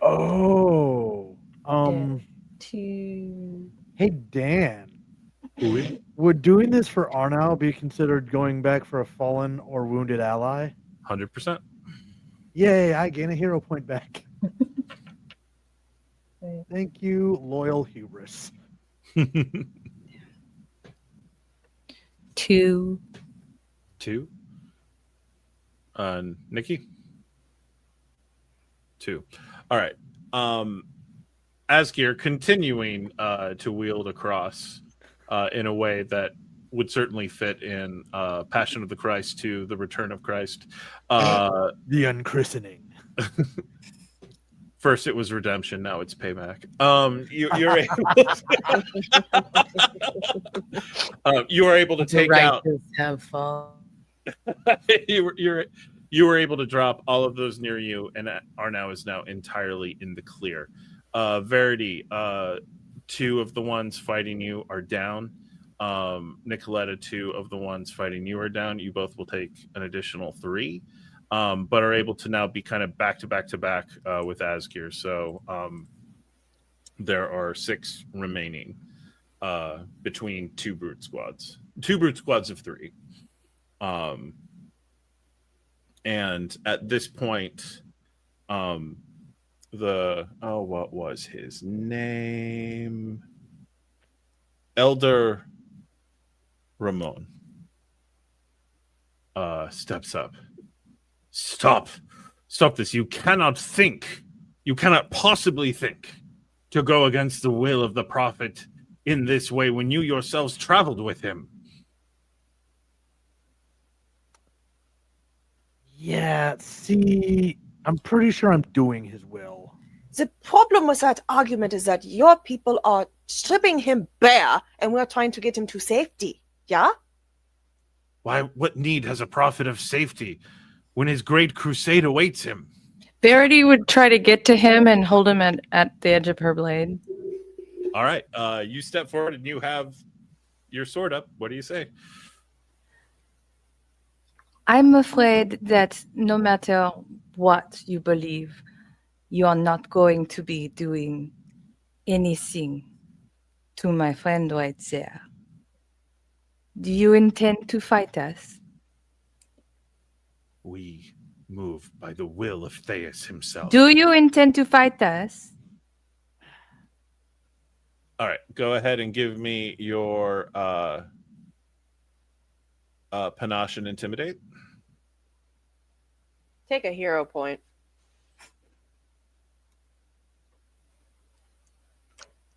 Oh. Two. Hey, Dan. Would doing this for Arnau be considered going back for a fallen or wounded ally? 100%. Yay, I gain a hero point back. Thank you, loyal hubris. 2. 2. Nikki? 2. All right. Asgeir continuing to wield a cross in a way that would certainly fit in Passion of the Christ to the Return of Christ. The unchristening. First it was redemption, now it's payback. You are able to take out. Have fun. You were able to drop all of those near you, and Arnau is now entirely in the clear. Verity, 2 of the ones fighting you are down. Nikoletta, 2 of the ones fighting you are down. You both will take an additional 3, but are able to now be kind of back to back with Asgeir. So there are 6 remaining between 2 brute squads of 3. And at this point, what was his name? Elder Ramon steps up. Stop this. You cannot possibly think to go against the will of the prophet in this way when you yourselves traveled with him. Yeah, see, I'm pretty sure I'm doing his will. The problem with that argument is that your people are stripping him bare, and we're trying to get him to safety. Yeah? Why, what need has a prophet of safety when his great crusade awaits him? Verity would try to get to him and hold him at the edge of her blade. All right. You step forward and you have your sword up. What do you say? I'm afraid that no matter what you believe, you are not going to be doing anything to my friend right there. Do you intend to fight us? We move by the will of Theus himself. Do you intend to fight us? All right. Go ahead and give me your panache and intimidate. Take a hero point.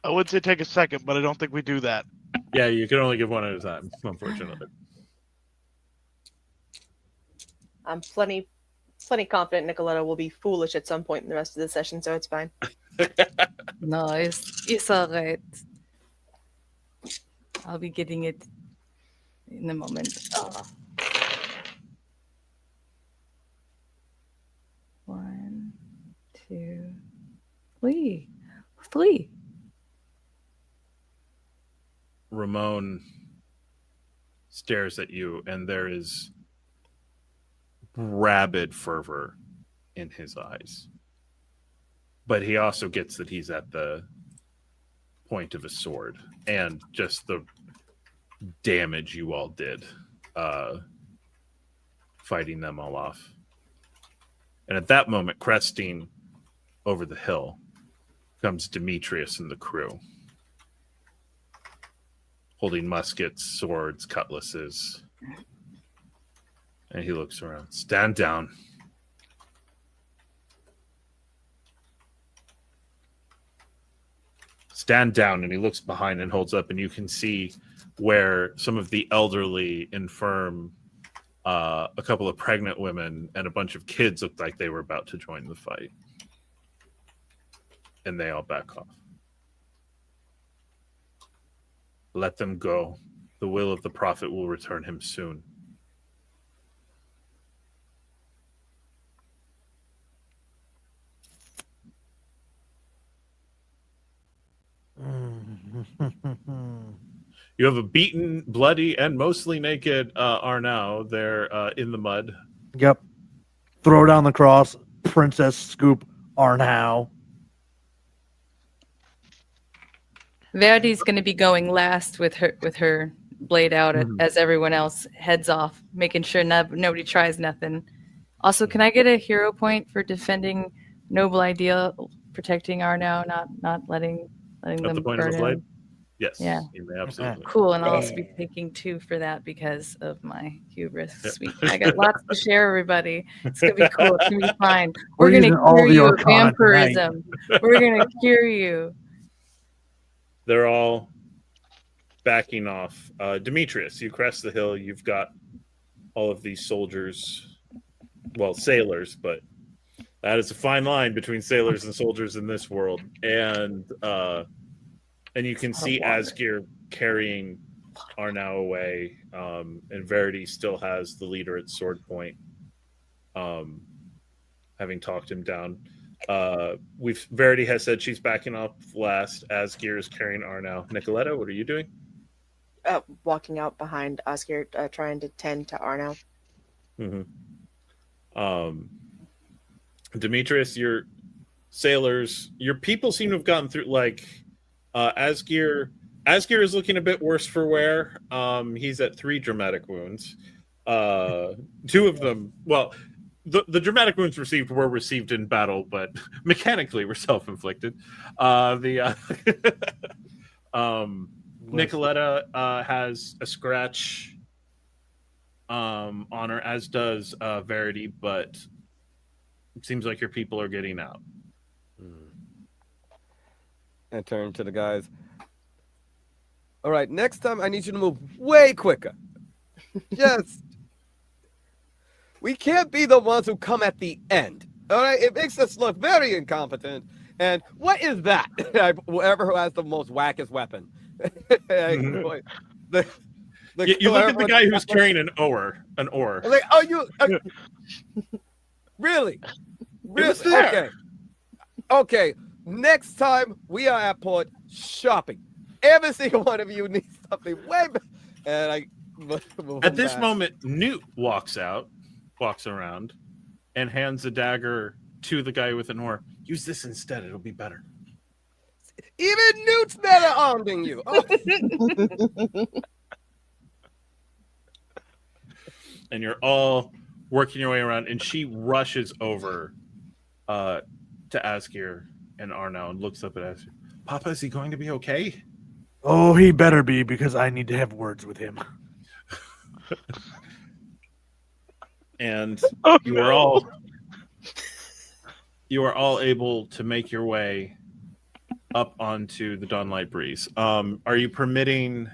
I would say take a second, but I don't think we do that. Yeah, you can only give one at a time, unfortunately. I'm plenty confident Nikoletta will be foolish at some point in the rest of the session, so it's fine. No, it's all right. I'll be getting it in a moment. Oh. 1, 2, to flee. Flee. Ramon stares at you, and there is rabid fervor in his eyes. But he also gets that he's at the point of a sword, and just the damage you all did fighting them all off. And at that moment, cresting over the hill comes Demetrius and the crew, holding muskets, swords, cutlasses. And he looks around. Stand down. Stand down. And he looks behind and holds up, and you can see where some of the elderly, infirm, a couple of pregnant women, and a bunch of kids looked like they were about to join the fight. And they all back off. Let them go. The will of the prophet will return him soon. You have a beaten, bloody, and mostly naked Arnau there in the mud. Yep. Throw down the cross. Princess scoop Arnau. Verity's going to be going last with her blade out as everyone else heads off, making sure nobody tries nothing. Also, can I get a hero point for defending noble ideal, protecting Arnau, not letting At them the point of burn the blade? him? Yes. Yeah. You may absolutely. Cool, and I'll also be taking 2 for that because of my hubris. Sweet. I got lots to share, everybody. It's gonna be cool. It's gonna be fine. We're gonna using all cure the you of Arcana tonight. vampirism. We're gonna cure you. They're all backing off. Demetrius, you crest the hill. You've got all of these soldiers, well, sailors, but that is a fine line between sailors and soldiers in this world. And you can see Asgeir carrying Arnau away, and Verity still has the leader at sword point, having talked him down. Verity has said she's backing off last. Asgeir is carrying Arnau. Nikoletta, what are you doing? Walking out behind Asgeir, trying to tend to Arnau. Demetrius, your sailors, your people seem to have gotten through. Like Asgeir is looking a bit worse for wear. He's at 3 dramatic wounds. 2 of them, well, the dramatic wounds received were received in battle, but mechanically were self-inflicted. Nikoletta has a scratch on her, as does Verity, but it seems like your people are getting out. I turn to the guys. All right, next time I need you to move way quicker. Just, we can't be the ones who come at the end. All right, it makes us look very incompetent. And what is that? Whoever who has the most wackest weapon. You look at the guy who's carrying an oar. Like, oh, you really? Okay. Okay. Next time we are at port shopping, every single one of you needs something way better. And I at this moment, Newt walks around, and hands a dagger to the guy with an oar. Use this instead; it'll be better. Even Newt's better armed than you. Oh. And you're all working your way around, and she rushes over to Asgeir and Arnau and looks up at Asgeir. Papa, is he going to be okay? Oh, he better be, because I need to have words with him. And you are all able to make your way up onto the Dawnlight Breeze. Are you permitting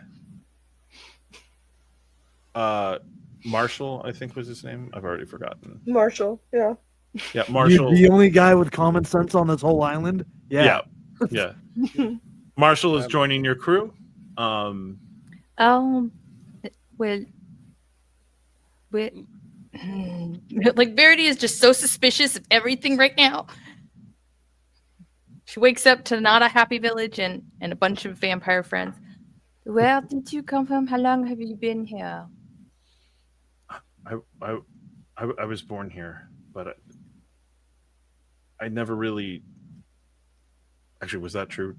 Marshall, I think was his name? I've already forgotten. Marshall, yeah. Yeah, Marshall. The only guy with common sense on this whole island? Yeah. Marshall is joining your crew. Well, like Verity is just so suspicious of everything right now. She wakes up to not a happy village and a bunch of vampire friends. Where did you come from? How long have you been here? I was born here, but I never really. Actually, was that true?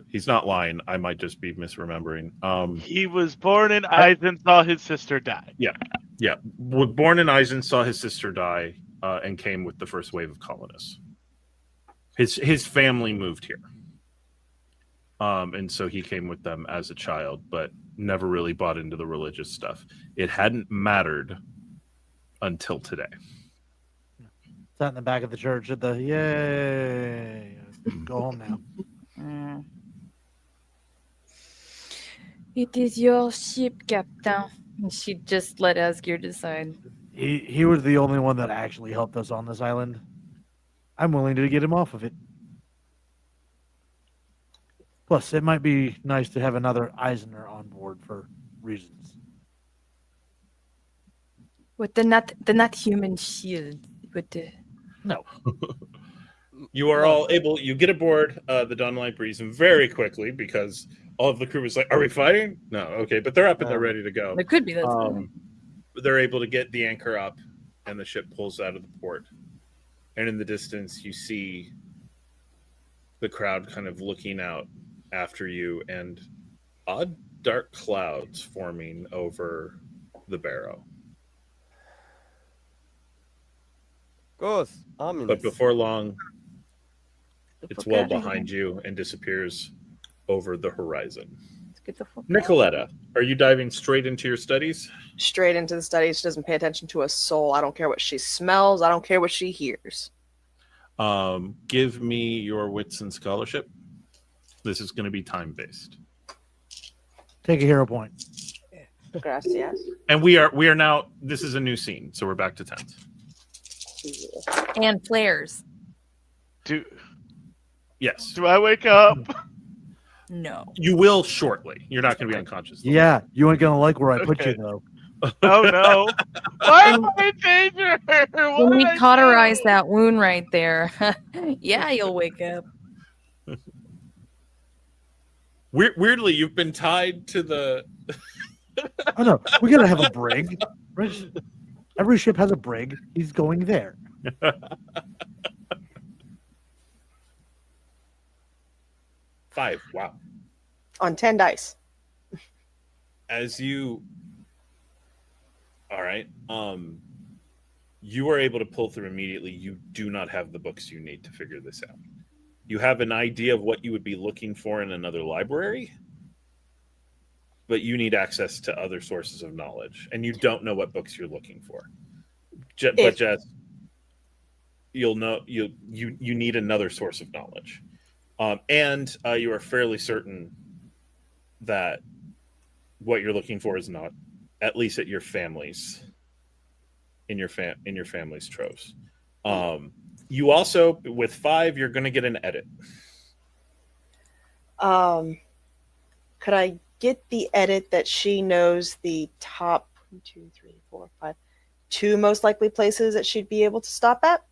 He's not lying. I might just be misremembering. He was born in Eisen, saw his sister die. Yeah. Born in Eisen, saw his sister die, and came with the first wave of colonists. His family moved here, and so he came with them as a child, but never really bought into the religious stuff. It hadn't mattered until today. Sat in the back of the church at the yay. Go home now. It is your ship, Captain. She just let Asgeir decide. He was the only one that actually helped us on this island. I'm willing to get him off of it. Plus, it might be nice to have another Eisner on board for reasons. With the not human shield. With the No. You are all able. You get aboard the Dawnlight Breeze very quickly because all of the crew was like, "Are we fighting?" No, okay, but they're up and they're ready to go. There could be that. They're able to get the anchor up, and the ship pulls out of the port. And in the distance, you see the crowd kind of looking out after you, and odd dark clouds forming over the barrow. Goes. Ominous. But before long, it's well behind you and disappears over the horizon. Nikoletta, are you diving straight into your studies? Straight into the studies. She doesn't pay attention to a soul. I don't care what she smells. I don't care what she hears. Give me your wits and scholarship. This is going to be time-based. Take a hero point. Gracias. And we are now, this is a new scene, so we're back to 10th. And flares. Yes. Do I wake up? No. You will shortly. You're not going to be unconscious. Yeah, you ain't gonna like where I put you though. Oh no! Why am I in danger? When we cauterize that wound right there, yeah, you'll wake up. Weirdly, you've been tied to the. Oh no, we gotta have a brig. Every ship has a brig. He's going there. 5. Wow. On 10 dice. As you. All right. You are able to pull through immediately. You do not have the books you need to figure this out. You have an idea of what you would be looking for in another library, but you need access to other sources of knowledge, and you don't know what books you're looking for. But Jess, you'll know you need another source of knowledge, and you are fairly certain that what you're looking for is not, at least at your family's, in your family's troves. You also, with 5, you're going to get an edit. Could I get the edit that she knows the top 1, 2, 3, 4, 5, 2 most likely places that she'd be able to stop at?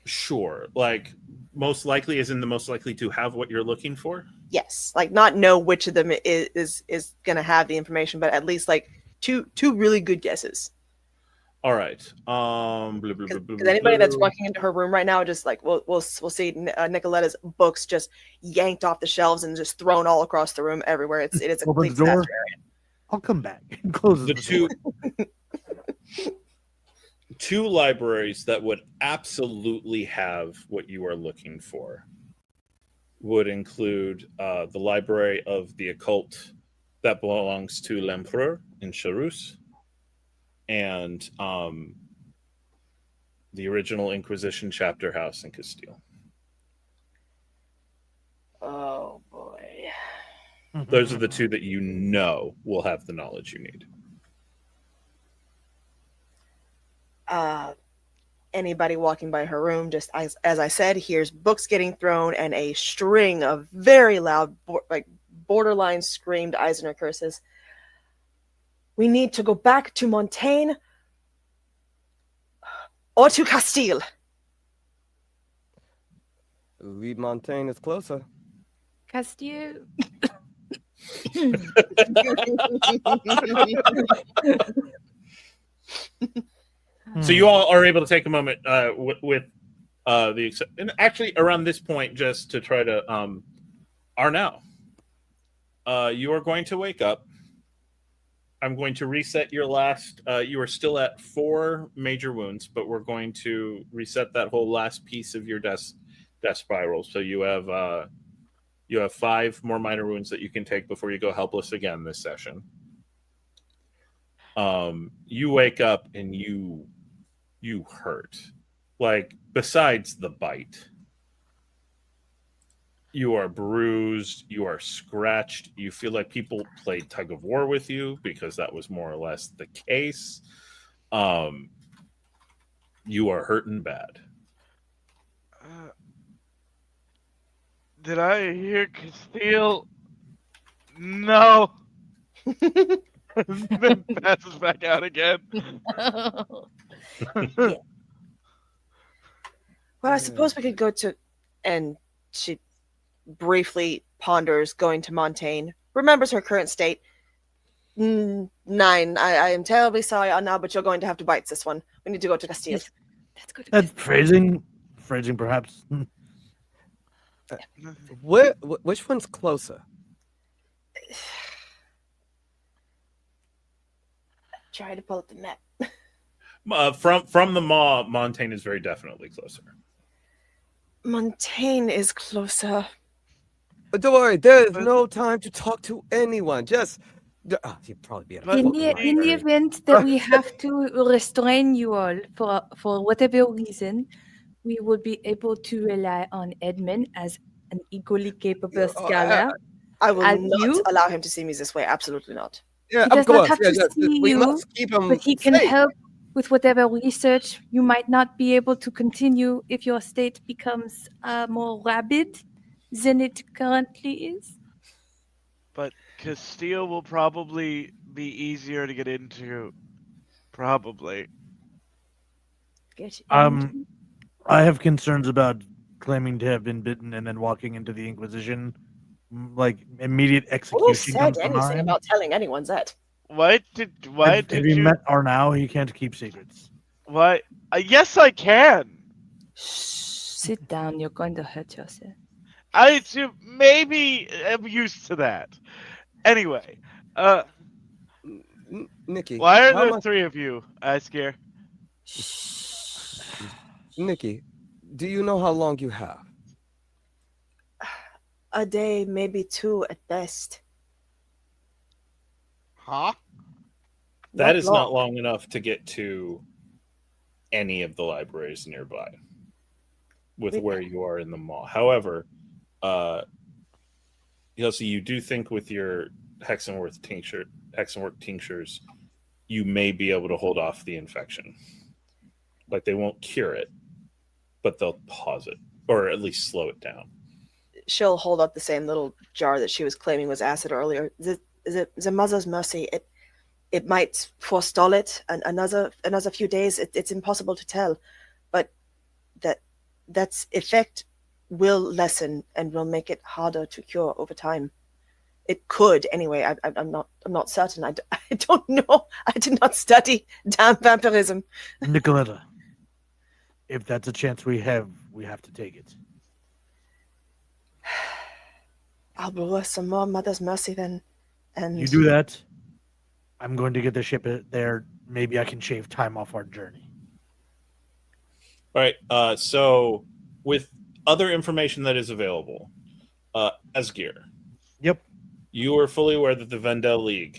Sure. Like, most likely is in the most likely to have what you're looking for? Yes. Like, not know which of them is going to have the information, but at least, like, two really good guesses. All right. Because anybody that's walking into her room right now, just like we'll see Nikoletta's books just yanked off the shelves and just thrown all across the room everywhere. It is a complete disaster area. I'll come back and close the two libraries that would absolutely have what you are looking for would include the Library of the Occult that belongs to l'Empereur in Charus, and the original Inquisition chapter house in Castile. Oh boy. Those are the 2 that you know will have the knowledge you need. Anybody walking by her room, just as I said, hears books getting thrown and a string of very loud, borderline screamed Eisner curses. We need to go back to Montaigne or to Castile. Lead Montaigne is closer. Castillo. So you all are able to take a moment with and actually around this point, just to try to Arnau, you are going to wake up. I'm going to reset your last. You are still at 4 major wounds, but we're going to reset that whole last piece of your death spiral. So you have 5 more minor wounds that you can take before you go helpless again this session. You wake up and you hurt. Like, besides the bite, you are bruised, you are scratched, you feel like people played tug of war with you, because that was more or less the case. You are hurting bad. Did I hear Castile? No. Then passes back out again. Well, I suppose we could go to, and she briefly ponders going to Montaigne, remembers her current state. 9. I am terribly sorry, Anna, but you're going to have to bite this one. We need to go to Castile. Yes. Let's go to That's Castile. phrasing perhaps. Which one's closer? Try to pull up the map. From the maw, Montaigne is very definitely closer. Montaigne is closer. But don't worry, there is no time to talk to anyone. Just you'd probably be at a But In fucking the library. event that we have to restrain you all for whatever reason, we will be able to rely on Edmund as an equally capable scholar. I will As not you? allow him to see me this way. Absolutely not. Yeah, He does of course. not have to see we you, must keep him but he can safe. help with whatever research you might not be able to continue if your state becomes more rabid than it currently is. But Castile will probably be easier to get into. Probably. Get Um, into- I have concerns about claiming to have been bitten and then walking into the Inquisition. Like, immediate Who execution said comes from anything behind. about telling anyone that? Why did Have you you met Arnau? He can't keep secrets. why yes I can. Sit down, you're going to hurt yourself. Maybe I'm used to that. Anyway, Nikki, why are how there much- 3 of you, Asgeir? Nikki, do you know how long you have? A day, maybe 2 at best. Huh? That is not long enough to get to any of the libraries nearby with where you are in the mall. However, you do think with your Hexenworth tinctures, you may be able to hold off the infection. Like, they won't cure it, but they'll pause it, or at least slow it down. She'll hold up the same little jar that she was claiming was acid earlier. The Mother's Mercy. It might forestall it another few days. It's impossible to tell, but that's effect will lessen and will make it harder to cure over time. It could, anyway. I'm not certain. I don't know. I did not study damn vampirism. Nikoletta, if that's a chance we have to take it. I'll brew us some more Mother's Mercy then. And You do that, I'm going to get the ship there. Maybe I can shave time off our journey. All right. So, with other information that is available, Asgeir, Yep. you are fully aware that the Vendel League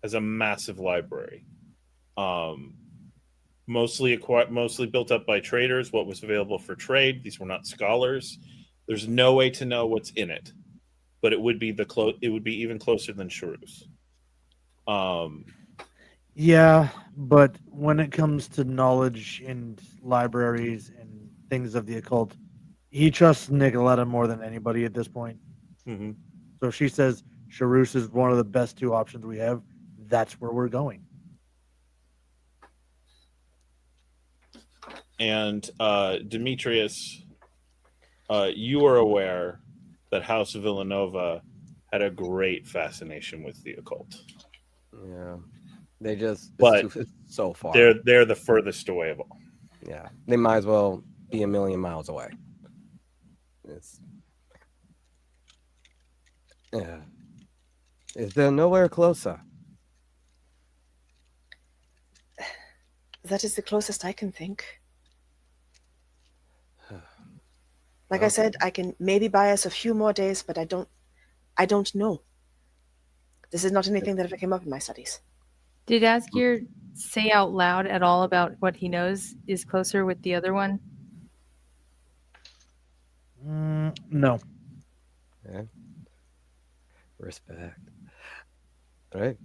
has a massive library, mostly built up by traders. What was available for trade? These were not scholars. There's no way to know what's in it, but it would be it would be even closer than Shrews. Yeah, but when it comes to knowledge and libraries and things of the occult, he trusts Nikoletta more than anybody at this point. Mm-hmm. So if she says Charus is one of the best 2 options we have, that's where we're going. And Demetrius, you are aware that House Villanova had a great fascination with the occult. Yeah. They just But it's so far. They're the furthest away of all. Yeah. They might as well be a million miles away. It's yeah. Is there nowhere closer? That is the closest I can think. Like I said, I can maybe buy us a few more days, but I don't know. This is not anything that ever came up in my studies. Did Asgeir say out loud at all about what he knows is closer with the other one? No. Yeah. Respect. All right.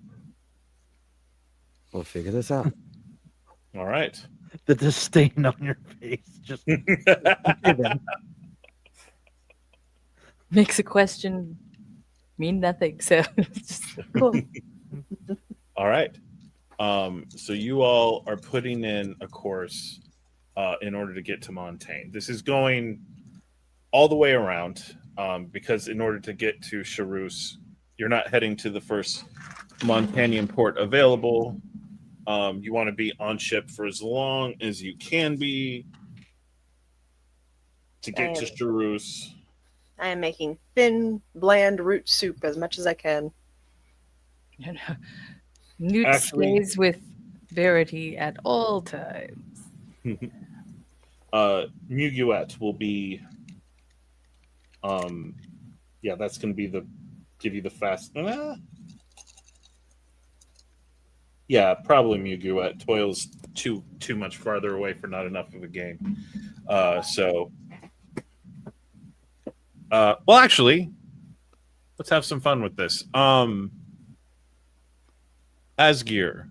We'll figure this out. All right. The disdain on your face. Just Makes a question mean nothing. So it's just cool. All right. So you all are putting in a course in order to get to Montaigne. This is going all the way around because in order to get to Charus, you're not heading to the first Montagnian port available. You want to be on ship for as long as you can be to get to Charus. I am making thin, bland root soup as much as I can. Newt Actually- stays with Verity at all times. Muguet will be that's going to be give you the fast probably Muguet. Toil's too much farther away for not enough of a game. Well, actually, let's have some fun with this. Asgeir,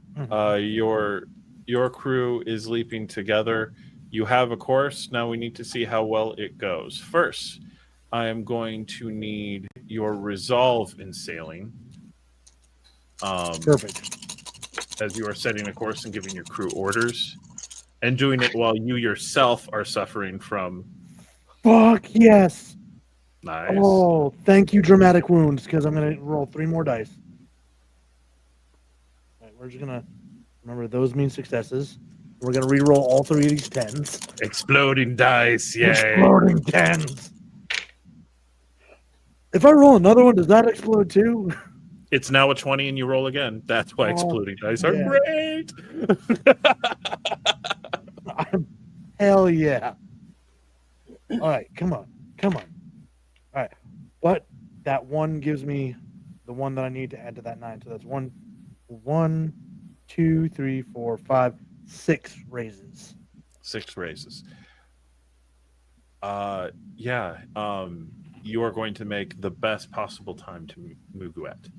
your crew is leaping together. You have a course. Now we need to see how well it goes. First, I am going to need your resolve in sailing. perfect. As you are setting a course and giving your crew orders, and doing it while you yourself are suffering from. Fuck yes. Nice. Oh, thank you, dramatic wounds, because I'm gonna roll 3 more dice. All right, we're just gonna remember those mean successes. We're gonna re-roll all 3 of these 10s. Exploding dice, yay! Exploding 10s. If I roll another one, does that explode too? It's now a 20 and you roll again. That's why exploding dice are yeah. great. Hell yeah. All right, come on. All right. But that one gives me the one that I need to add to that 9. So that's 1, 2, 3, 4, 5, 6 raises. 6 raises. You are going to make the best possible time to Muguet.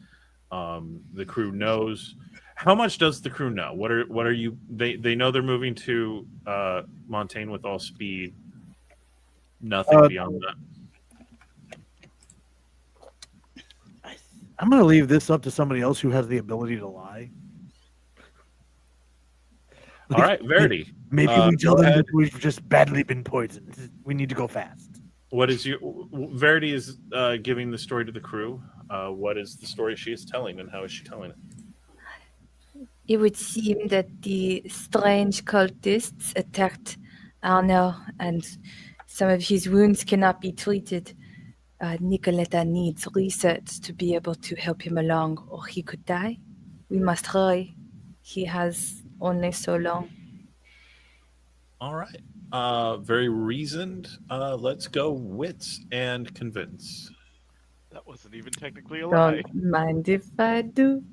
The crew knows. How much does the crew know? What are you? They know they're moving to Montaigne with all speed. Nothing beyond that. I'm going to leave this up to somebody else who has the ability to lie. All right, Verity. Maybe we tell go them ahead. that we've just badly been poisoned. We need to go fast. What is your Verity is giving the story to the crew. What is the story she is telling, and how is she telling it? It would seem that the strange cultists attacked Arnau, and some of his wounds cannot be treated. Nikoletta needs research to be able to help him along, or he could die. We must hurry. He has only so long. All right. Very reasoned. Let's go wits and convince. That wasn't even technically a lie. Don't mind if I do.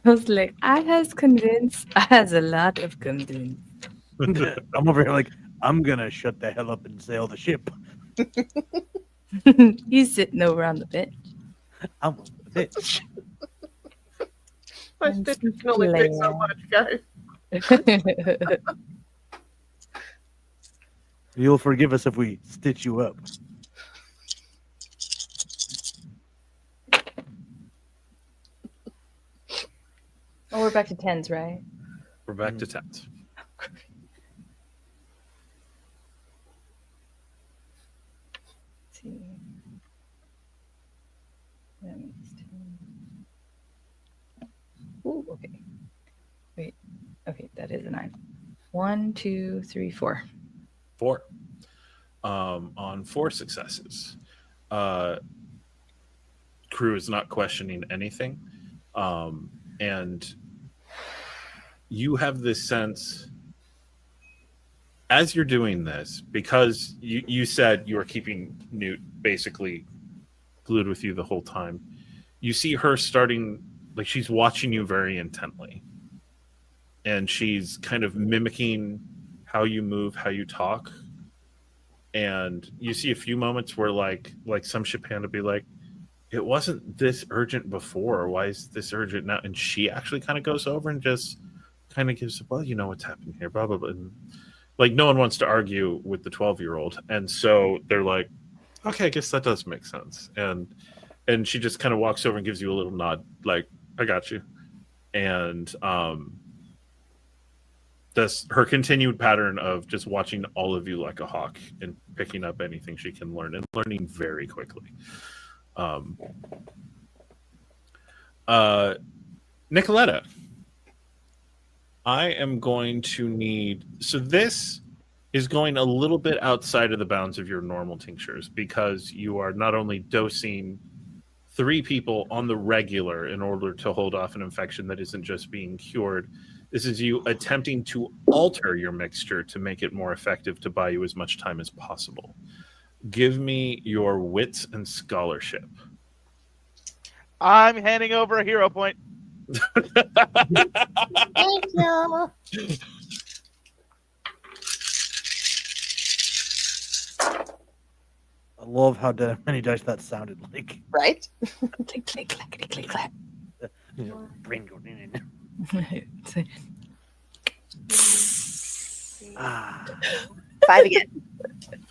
I was like, I has convinced. I has a lot of convince. I'm over here like, I'm going to shut the hell up and sail the ship. He's sitting over on the bench. I'm on the bitch. My I'm stitches can only take so glad. much, guys. You'll forgive us if we stitch you up. Oh, we're back to 10s, right? We're back to 10s. Ooh, okay. Wait. Okay, that is a 9. 1, 2, 3, 4. 4. On 4 successes, crew is not questioning anything, and you have this sense as you're doing this, because you said you were keeping Newt basically glued with you the whole time. You see her starting, like, she's watching you very intently, and she's kind of mimicking how you move, how you talk. And you see a few moments where like some Shapan would be like, it wasn't this urgent before. Why is this urgent now? And she actually kind of goes over and just kind of gives, well, you know what's happening here, blah, blah, blah. And, like, no one wants to argue with the 12-year-old. And so they're like, okay, I guess that does make sense. And she just kind of walks over and gives you a little nod, like, I got you. And that's her continued pattern of just watching all of you like a hawk and picking up anything she can learn, and learning very quickly. Nikoletta, I am going to need, so this is going a little bit outside of the bounds of your normal tinctures, because you are not only dosing 3 people on the regular in order to hold off an infection that isn't just being cured. This is you attempting to alter your mixture to make it more effective, to buy you as much time as possible. Give me your wits and scholarship. I'm handing over a hero point. Thank you. I love how many dice that sounded like. Right? Click, click, clackety, click, clack. Ah. 5 again.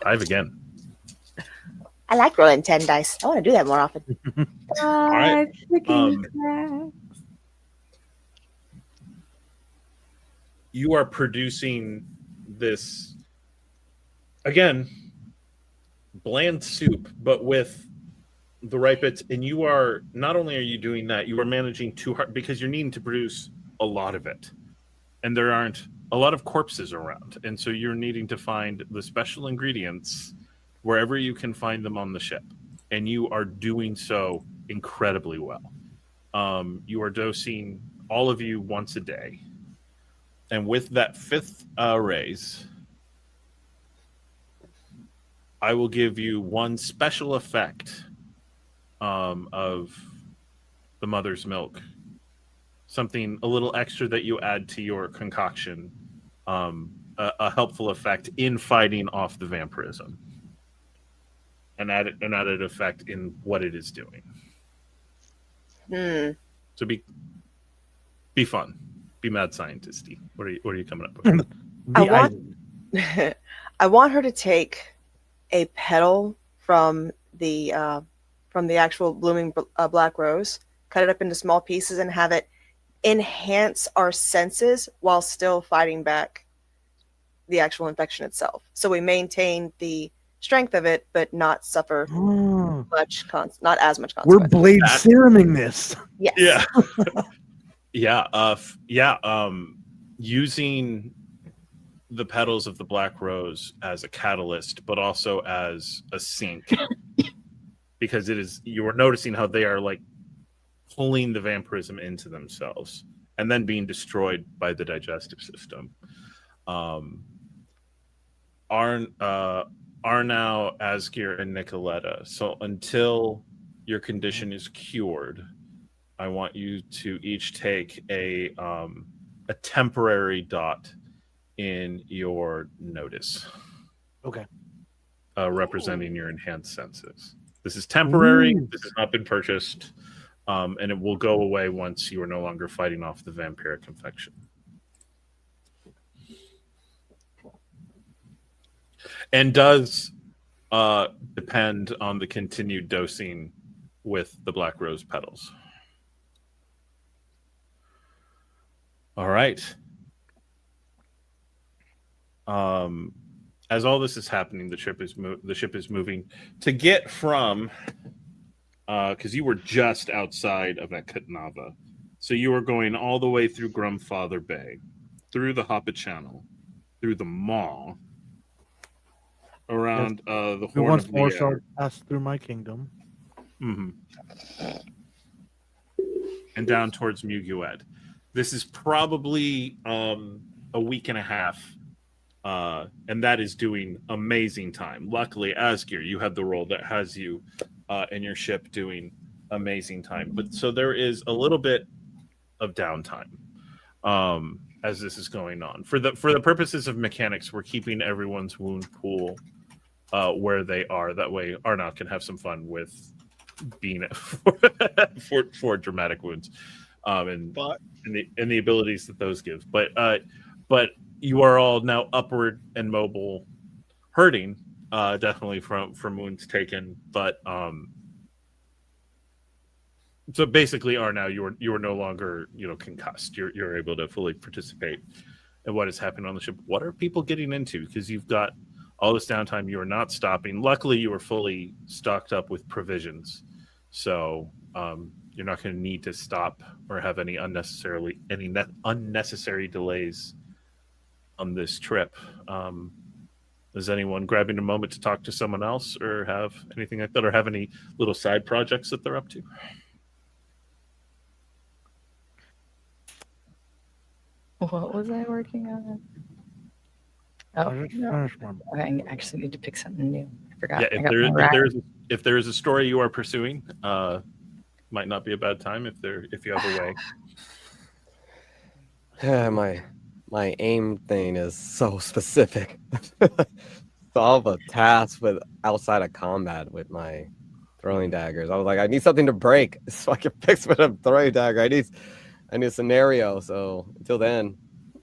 5 again. I like rolling 10 dice. I want to do that more often. All right. You are producing this, again, bland soup, but with the right bits. And you are, not only are you doing that, you are managing too hard, because you're needing to produce a lot of it. And there aren't a lot of corpses around. And so you're needing to find the special ingredients wherever you can find them on the ship. And you are doing so incredibly well. You are dosing all of you once a day. And with that 5th raise, I will give you 1 special effect of the mother's milk. Something a little extra that you add to your concoction. A helpful effect in fighting off the vampirism. An added effect in what it is doing. So be fun. Be mad scientisty. What are you coming up with? I want her to take a petal from the actual blooming black rose, cut it up into small pieces, and have it enhance our senses while still fighting back the actual infection itself. So we maintain the strength of it, but not suffer not as much consequence. We're blade seruming this. Yes. Yeah. Using the petals of the black rose as a catalyst, but also as a sink, because you are noticing how they are like pulling the vampirism into themselves and then being destroyed by the digestive system. Arnau, Asgeir, and Nikoletta. So until your condition is cured, I want you to each take a temporary dot in your notice. Okay. Representing your enhanced senses. This is temporary. This has not been purchased. And it will go away once you are no longer fighting off the vampiric infection. And does depend on the continued dosing with the black rose petals. All right. As all this is happening, the ship is moving to get from because you were just outside of Ekatnava. So you were going all the way through Grumfather Bay, through the Hoppet Channel, through the Maw, around the We Horn once of more the shall Air. pass through my kingdom. Mm-hmm. And down towards Muguet. This is probably a week and a half, and that is doing amazing time. Luckily, Asgeir, you have the role that has you in your ship doing amazing time. But so there is a little bit of downtime as this is going on. For the purposes of mechanics, we're keeping everyone's wound pool where they are. That way, Arnau can have some fun with being for dramatic wounds, and the abilities that those give. But you are all now upward and mobile, hurting definitely from wounds taken. But so basically, Arnau, you are no longer concussed. You're able to fully participate in what is happening on the ship. What are people getting into? Because you've got all this downtime, you are not stopping. Luckily, you are fully stocked up with provisions, so you're not going to need to stop or have any unnecessary delays on this trip. Is anyone grabbing a moment to talk to someone else, or have anything like that, or have any little side projects that they're up to? What was I working on? Oh, I just no. finished one. I actually need to pick something new. I forgot. Yeah, I got my rack. if there is a story you are pursuing, might not be a bad time if you have a way. Yeah, my aim thing is so specific. Solve a task with outside of combat with my throwing daggers. I was like, I need something to break so I can fix with a throwing dagger. I need a scenario. So until then,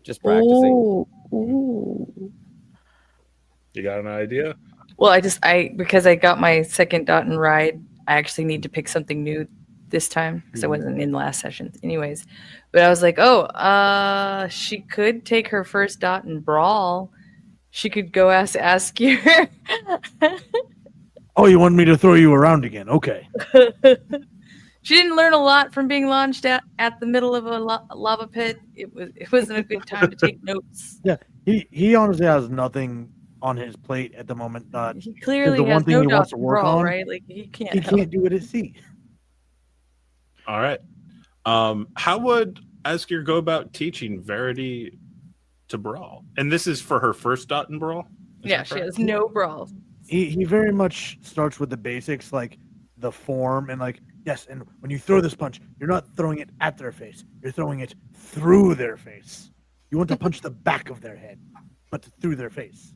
just practicing. Ooh. You got an idea? Well, because I got my second dot and ride, I actually need to pick something new this time because I wasn't in last session anyways. But I was like, she could take her first dot and brawl. She could go ask Asgeir. Oh, you want me to throw you around again? Okay. She didn't learn a lot from being launched at the middle of a lava pit. It wasn't a good time to take notes. Yeah, he honestly has nothing on his plate at the moment. He clearly the one has thing no he wants dot to and work brawl, on, right? Like he can't. He can't do it at sea. All right. How would Asgeir go about teaching Verity to brawl? And this is for her first dot and brawl? Yeah, she has no brawl. He very much starts with the basics, like the form and like, yes, and when you throw this punch, you're not throwing it at their face. You're throwing it through their face. You want to punch the back of their head, but through their face.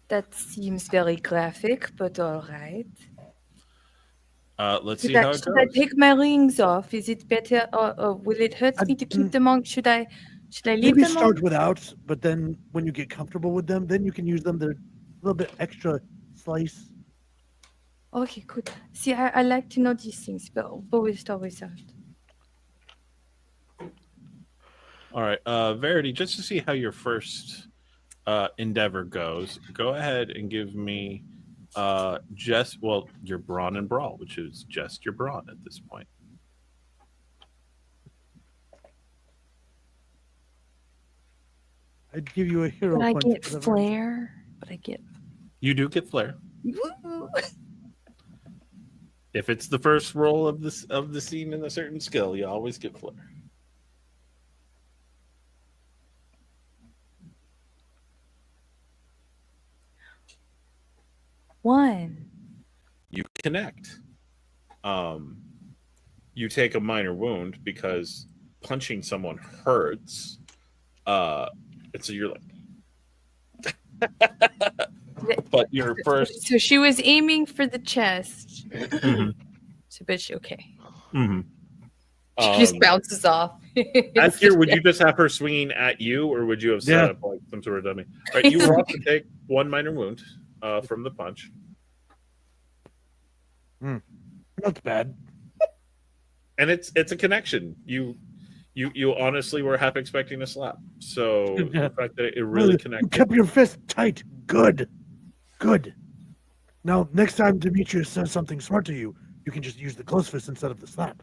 That seems very graphic, but all right. Let's see how it Should goes. I take my rings off? Is it better, or will it hurt me to keep them on? Should I leave Maybe them start on? without, but then when you get comfortable with them, then you can use them. They're a little bit extra slice. Okay, good. See, I like to know these things, but we start with that. All right, Verity, just to see how your first endeavor goes, go ahead and give me your brawn and brawl, which is just your brawn at this point. I'd give you a hero But I point. get for the flair. But I get. You do get flair. Woo! If it's the first roll of the scene in a certain skill, you always get flair. One. You connect. You take a minor wound because punching someone hurts. And so you're like, but your first. So she was aiming for the chest. Mhm. So, but okay. Mm-hmm. She just bounces off. Asgeir, would you just have her swinging at you, or would you have set up like some sort of dummy? All right, you will also take one minor wound from the punch. Not bad. And it's a connection. You honestly were half expecting a slap. So the fact that it really You connected. kept your fist tight. Good. Now, next time Demetrius says something smart to you, you can just use the close fist instead of the slap.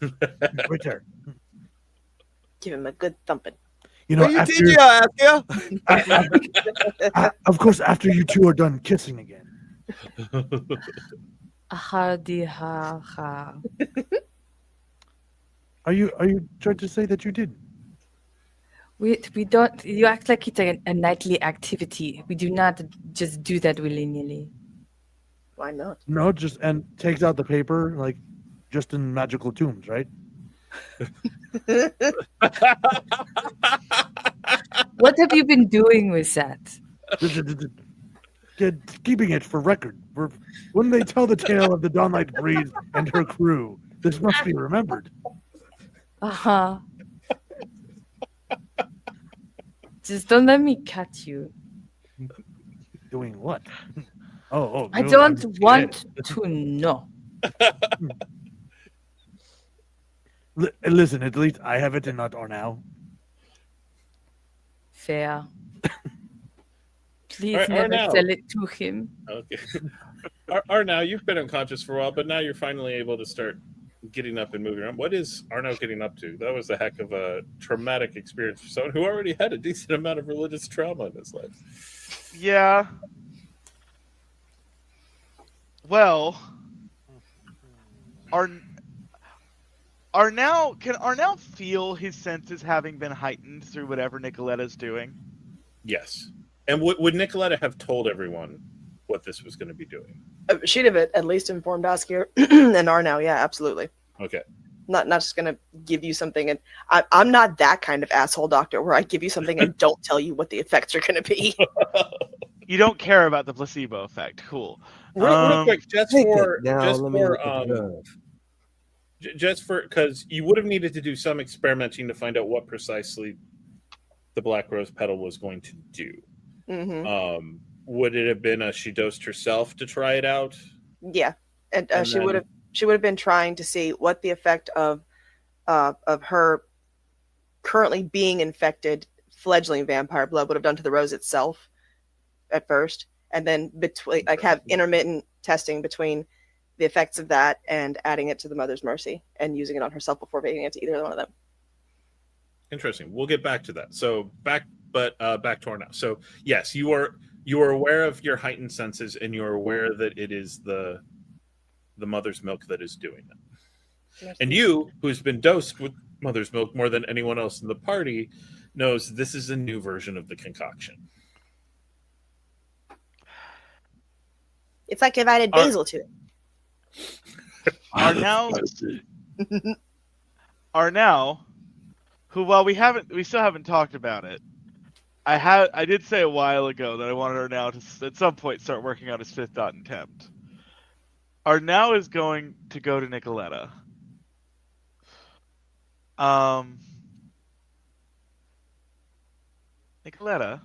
Right there. Give him a good thumping. You know, Will you after, teach Asgeir? of course, after you two are done kissing again. Hardy ha ha. Are you trying to say that you didn't? We don't. You act like it's a nightly activity. We do not just do that willy nilly. Why not? No, just and takes out the paper like just in magical tombs, right? What have you been doing with that? Keeping it for record. When they tell the tale of the Dawnlight Breeze and her crew, this must be remembered. Uh-huh. Just don't let me cut you. Doing what? Oh, I no, don't I'm want scared. to know. Listen, at least I have it and not Arnau. Fair. Please Ar- never Arnau. sell it to him. Okay. Arnau, you've been unconscious for a while, but now you're finally able to start getting up and moving around. What is Arnau getting up to? That was a heck of a traumatic experience for someone who already had a decent amount of religious trauma in his life. Yeah. Well, can Arnau feel his senses having been heightened through whatever Nikoletta's doing? Yes. And would Nikoletta have told everyone what this was going to be doing? She'd have at least informed Asgeir and Arnau. Yeah, absolutely. Okay. Not just gonna give you something, and I'm not that kind of asshole doctor where I give you something and don't tell you what the effects are gonna be. You don't care about the placebo effect. Cool. Real quick, Take it. Now let me look at the drug. just for because you would have needed to do some experimenting to find out what precisely the Black Rose petal was going to do. Mm-hmm. Would it have been she dosed herself to try it out? Yeah, and she then- would have been trying to see what the effect of her currently being infected fledgling vampire blood would have done to the rose itself at first, and then have intermittent testing between the effects of that and adding it to the Mother's Mercy and using it on herself before giving it to either one of them. Interesting. We'll get back to that. So back to Arnau. So yes, you are aware of your heightened senses, and you are aware that it is the mother's milk that is doing it. And you, who's been dosed with mother's milk more than anyone else in the party, knows this is a new version of the concoction. It's like if I added basil to it. Arnau, who while we still haven't talked about it. I did say a while ago that I wanted Arnau to at some point start working on his fifth dot attempt. Arnau is going to go to Nikoletta. Nikoletta,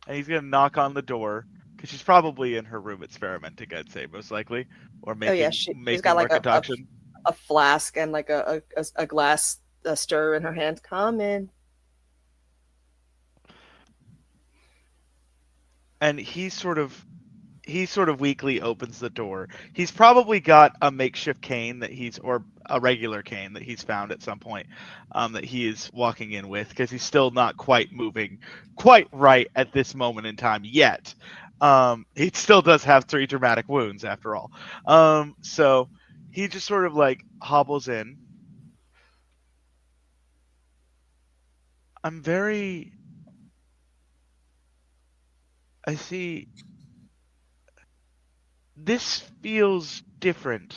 and he's gonna knock on the door because she's probably in her room experimenting. I'd say most likely, or making she's got like a flask and like a glass stir in her hand. Come in. And he sort of weakly opens the door. He's probably got a makeshift cane or a regular cane that he's found at some point that he is walking in with, because he's still not quite moving quite right at this moment in time yet. He still does have 3 dramatic wounds after all. So he just sort of like hobbles in. I see. This feels different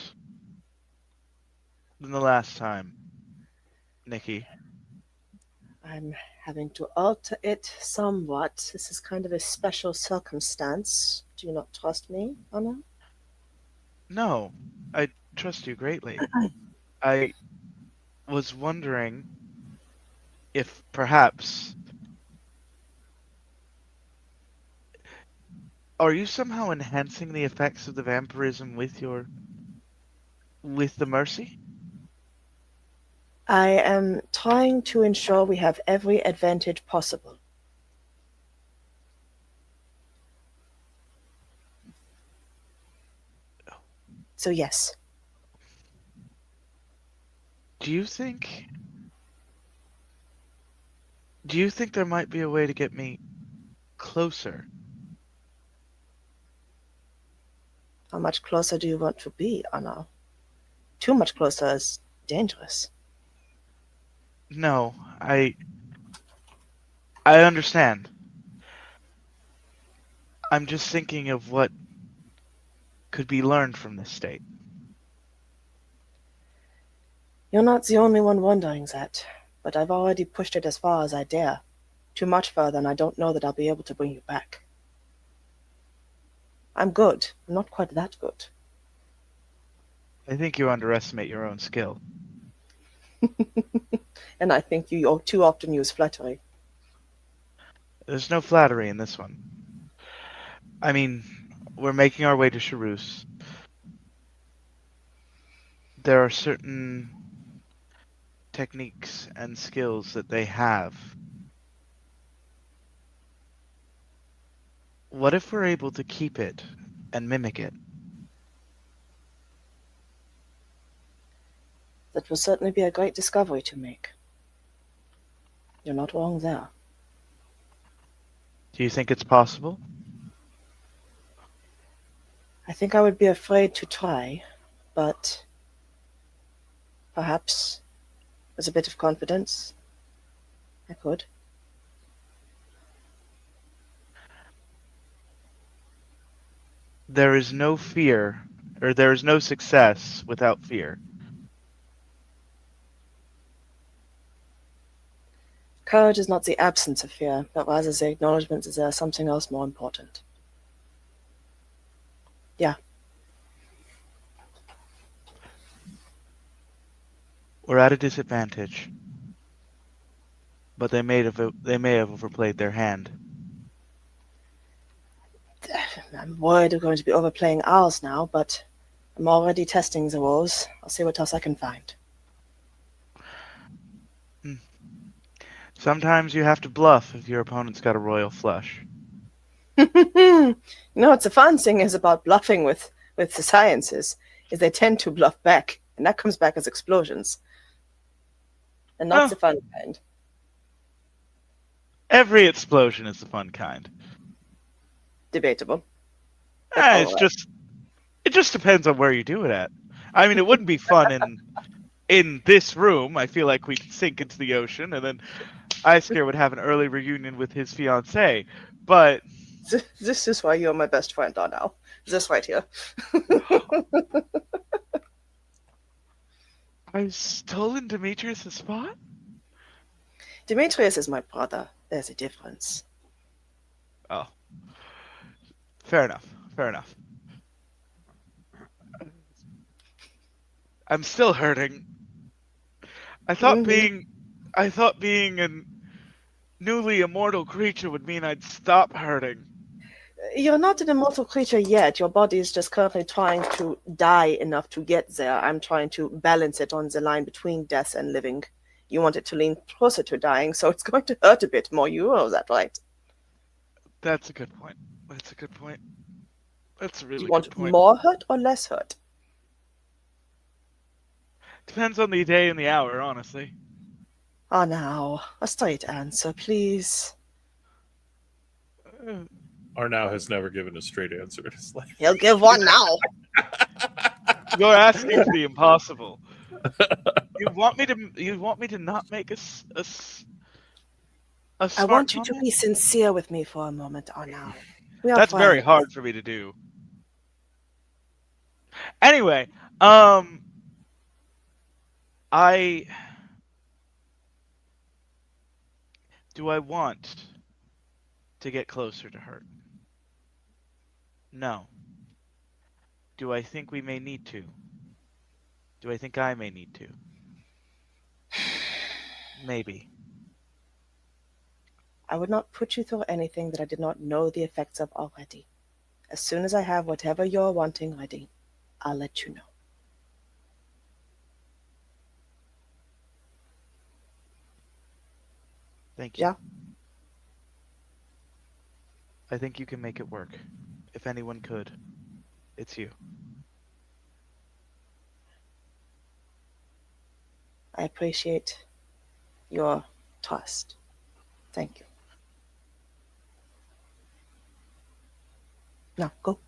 than the last time, Nikki. I'm having to alter it somewhat. This is kind of a special circumstance. Do you not trust me, Anna? No, I trust you greatly. I was wondering if perhaps... Are you somehow enhancing the effects of the vampirism with the mercy? I am trying to ensure we have every advantage possible. So yes. Do you think there might be a way to get me closer? How much closer do you want to be, Arnau? Too much closer is dangerous. No, I understand. I'm just thinking of what could be learned from this state. You're not the only one wondering that, but I've already pushed it as far as I dare. Too much further, and I don't know that I'll be able to bring you back. I'm good. I'm not quite that good. I think you underestimate your own skill. And I think you too often use flattery. There's no flattery in this one. I mean, we're making our way to Charus. There are certain techniques and skills that they have. What if we're able to keep it and mimic it? That will certainly be a great discovery to make. You're not wrong there. Do you think it's possible? I think I would be afraid to try, but perhaps with a bit of confidence, I could. There is no fear, or there is no success without fear. Courage is not the absence of fear, but rather the acknowledgement that there is something else more important. Yeah. We're at a disadvantage, but they may have overplayed their hand. I'm worried we're going to be overplaying ours now, but I'm already testing the rules. I'll see what else I can find. Sometimes you have to bluff if your opponent's got a royal flush. You know what's the fun thing is about bluffing with the sciences, is they tend to bluff back, and that comes back as explosions. And not the fun kind. Every explosion is the fun kind. Debatable. It just depends on where you do it at. I mean, it wouldn't be fun in this room. I feel like we'd sink into the ocean, and then Asgeir would have an early reunion with his fiancée. But this is why you're my best friend, Arnau. This right here. I've stolen Demetrius' spot? Demetrius is my brother. There's a difference. Oh. Fair enough. Fair enough. I'm still hurting. I thought being a newly immortal creature would mean I'd stop hurting. You're not an immortal creature yet. Your body is just currently trying to die enough to get there. I'm trying to balance it on the line between death and living. You want it to lean closer to dying, so it's going to hurt a bit more. You know that, right? That's a good point. That's a good point. That's a really Do you want good point. more hurt or less hurt? Depends on the day and the hour, honestly. Oh, now, a straight answer, please. Arnau has never given a straight answer in his life. He'll give one now. You're asking for the impossible. You want me to not make a I want you to be sincere with me for a moment, Arnau. That's very hard for me to do. Anyway, do I want to get closer to her? No. Do I think we may need to? Do I think I may need to? Maybe. I would not put you through anything that I did not know the effects of already. As soon as I have whatever you're wanting ready, I'll let you know. Thank you. Yeah? I think you can make it work. If anyone could, it's you. I appreciate your trust. Thank you. Now, go.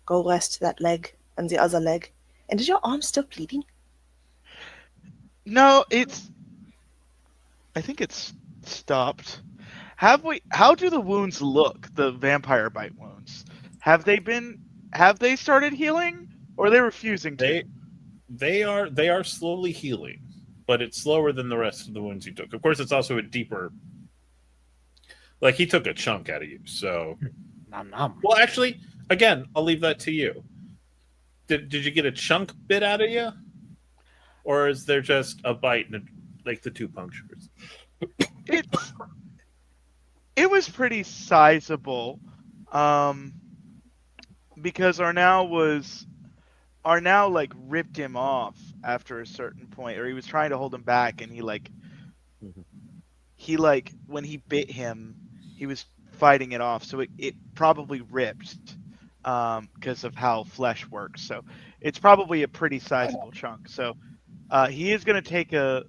Go rest that leg and the other leg. And is your arm still bleeding? No, I think it's stopped. How do the wounds look, the vampire bite wounds? Have they started healing, or are they refusing to? They are slowly healing, but it's slower than the rest of the wounds you took. Of course, it's also a deeper. Like, he took a chunk out of you, so. Nom nom. Well, actually, again, I'll leave that to you. Did you get a chunk bit out of you, or is there just a bite and like the 2 punctures? It was pretty sizable, because Arnau like ripped him off after a certain point, or he was trying to hold him back, and he when he bit him, he was fighting it off, so it probably ripped because of how flesh works. So it's probably a pretty sizable chunk. So he is going to take a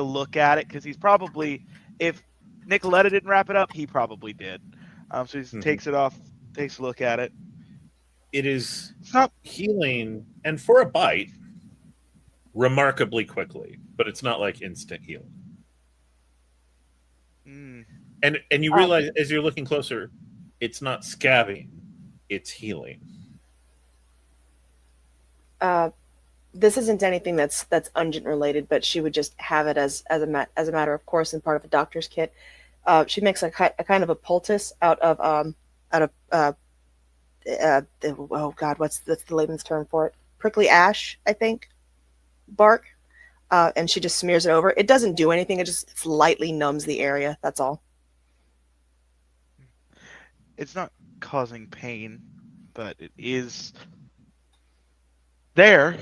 look at it, because he's probably, if Nikoletta didn't wrap it up, he probably did. So he takes it off, takes a look at it. It's not healing, and for a bite, remarkably quickly, but it's not like instant healing. And you realize as you're looking closer, it's not scabbing, it's healing. This isn't anything that's ungent related, but she would just have it as a matter of course and part of a doctor's kit. She makes a kind of a poultice out of oh god, what's the layman's term for it? Prickly ash, I think, bark, and she just smears it over. It doesn't do anything; it just slightly numbs the area. That's all. It's not causing pain, but it is there.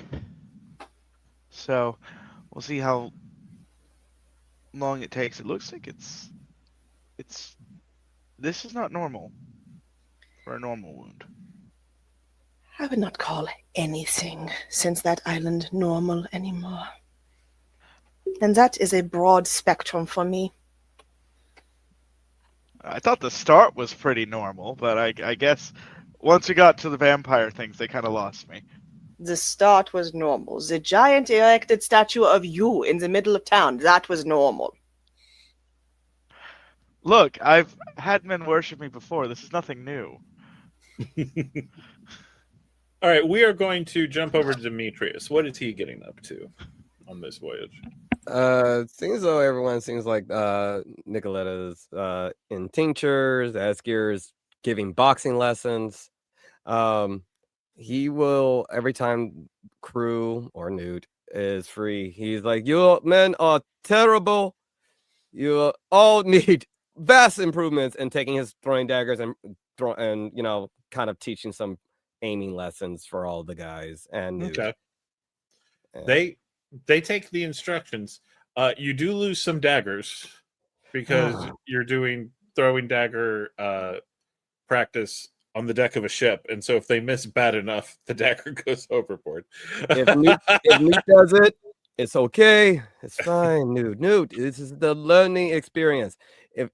So we'll see how long it takes. It looks like this is not normal for a normal wound. I would not call anything since that island normal anymore. And that is a broad spectrum for me. I thought the start was pretty normal, but I guess once we got to the vampire things, they kind of lost me. The start was normal. The giant erected statue of you in the middle of town, that was normal. Look, I've had men worship me before. This is nothing new. All right, we are going to jump over to Demetrius. What is he getting up to on this voyage? Seems though everyone seems like Nikoletta's in tinctures, Asgeir's giving boxing lessons. He will, every time crew or Newt is free, he's like, "You men are terrible. You all need vast improvements," and taking his throwing daggers and kind of teaching some aiming lessons for all the guys. And Newt. Okay. Yeah. They take the instructions. You do lose some daggers because you're doing throwing dagger practice on the deck of a ship, and so if they miss bad enough, the dagger goes overboard. If Newt does it, it's okay. It's fine, Newt. This is the learning experience. If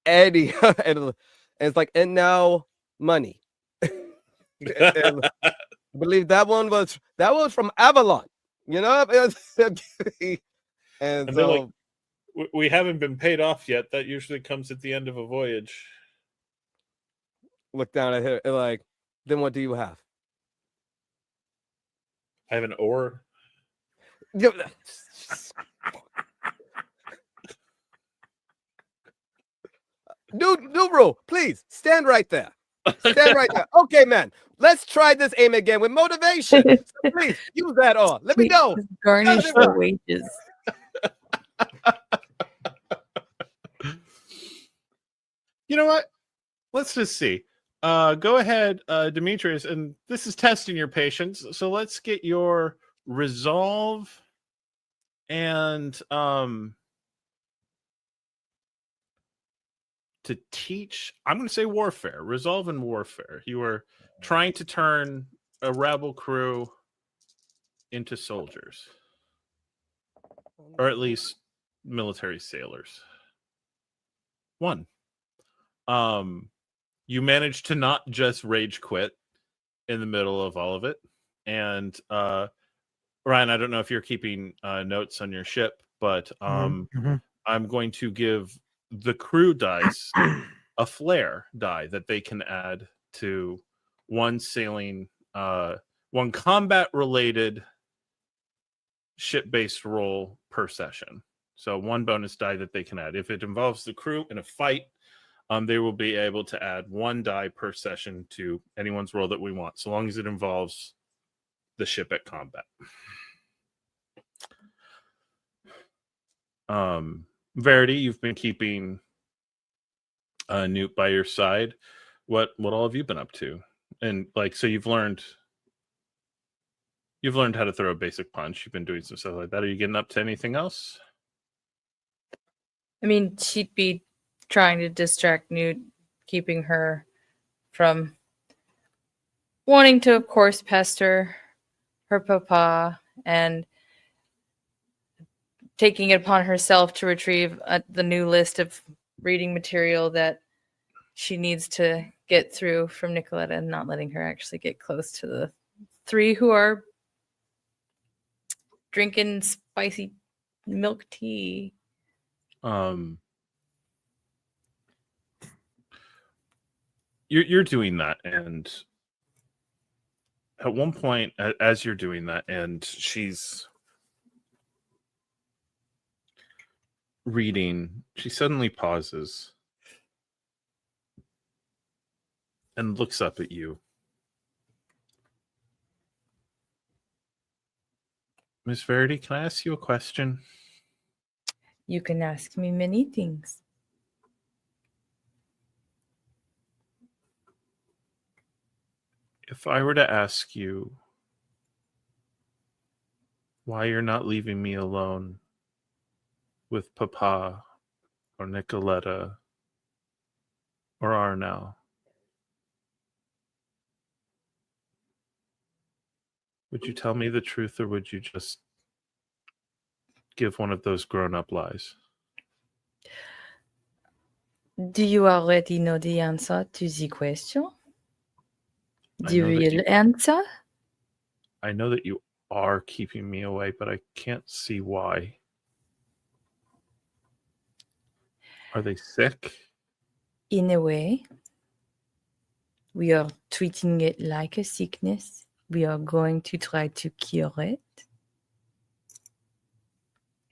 Eddie and it's like, and now money. and I believe that one was from Avalon. You know, and so like, we haven't been paid off yet. That usually comes at the end of a voyage. Look down at her like, then what do you have? I have an oar. Nubro, please stand right there. Stand right there. Okay, man. Let's try this aim again with motivation. So please use that on. Let me know. Garnish the wages. You know what? Let's just see. Go ahead, Demetrius, and this is testing your patience. So let's get your resolve and to teach. I'm going to say warfare. Resolve and warfare. You are trying to turn a rebel crew into soldiers. or at least military sailors. 1. You managed to not just rage quit in the middle of all of it. And Ryan, I don't know if you're keeping notes on your ship, but I'm going to give the crew dice a flair die that they can add to one combat related ship-based roll per session. So 1 bonus die that they can add. If it involves the crew in a fight, they will be able to add 1 die per session to anyone's roll that we want, so long as it involves the ship at combat. Verity, you've been keeping Newt by your side. What all have you been up to? And so you've learned how to throw a basic punch. You've been doing some stuff like that. Are you getting up to anything else? I mean, she'd be trying to distract Newt, keeping her from wanting to, of course, pester her papa, and taking it upon herself to retrieve the new list of reading material that she needs to get through from Nikoletta, and not letting her actually get close to the 3 who are drinking spicy milk tea. You're doing that, and at one point, as you're doing that, and she's reading, she suddenly pauses and looks up at you. Miss Verity, can I ask you a question? You can ask me many things. If I were to ask you why you're not leaving me alone with Papa or Nikoletta or Arnau, would you tell me the truth, or would you just give one of those grown-up lies? Do you already know the answer to the question? I The know that real you- answer? I know that you are keeping me away, but I can't see why. Are they sick? In a way, we are treating it like a sickness. We are going to try to cure it.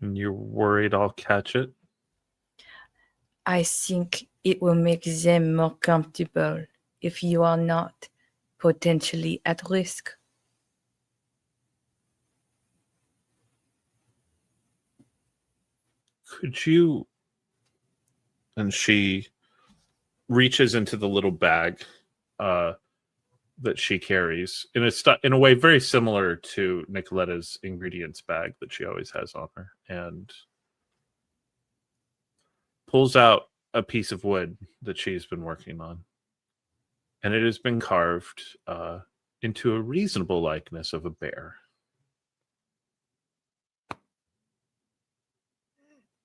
And you're worried I'll catch it? I think it will make them more comfortable if you are not potentially at risk. Could you... And she reaches into the little bag that she carries in a way very similar to Nikoletta's ingredients bag that she always has on her, and pulls out a piece of wood that she's been working on. And it has been carved into a reasonable likeness of a bear.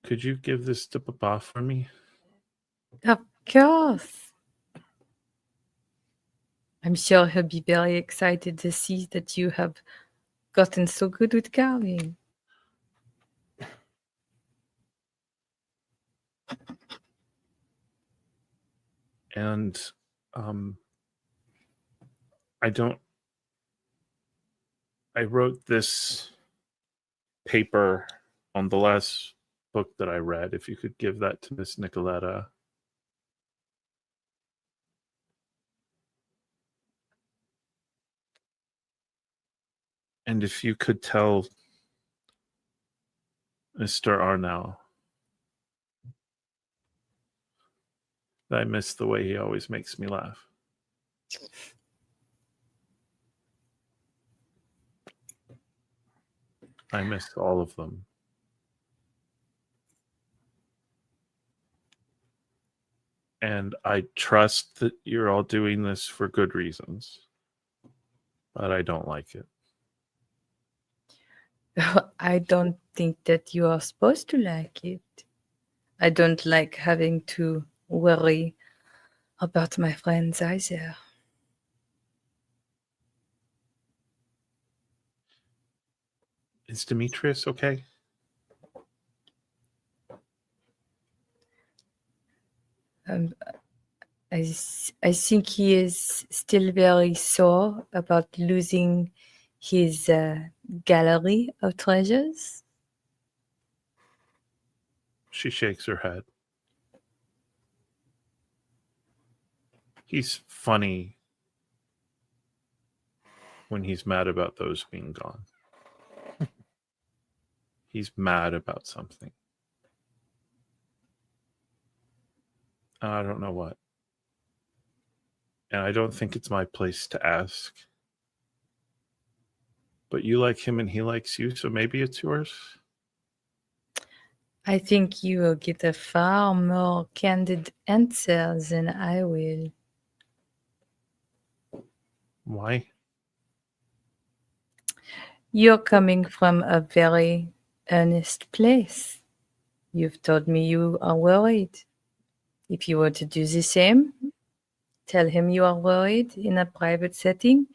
Could you give this to Papa for me? Of course. I'm sure he'll be very excited to see that you have gotten so good with carving. And I wrote this paper on the last book that I read. If you could give that to Miss Nikoletta. And if you could tell Mr. Arnau that I miss the way he always makes me laugh. I miss all of them. And I trust that you're all doing this for good reasons, but I don't like it. I don't think that you are supposed to like it. I don't like having to worry about my friends either. Is Demetrius okay? I think he is still very sore about losing his gallery of treasures. She shakes her head. He's funny when he's mad about those being gone. He's mad about something. I don't know what. And I don't think it's my place to ask. But you like him and he likes you, so maybe it's yours. I think you will get a far more candid answer than I will. Why? You're coming from a very earnest place. You've told me you are worried. If you were to do the same, tell him you are worried in a private setting,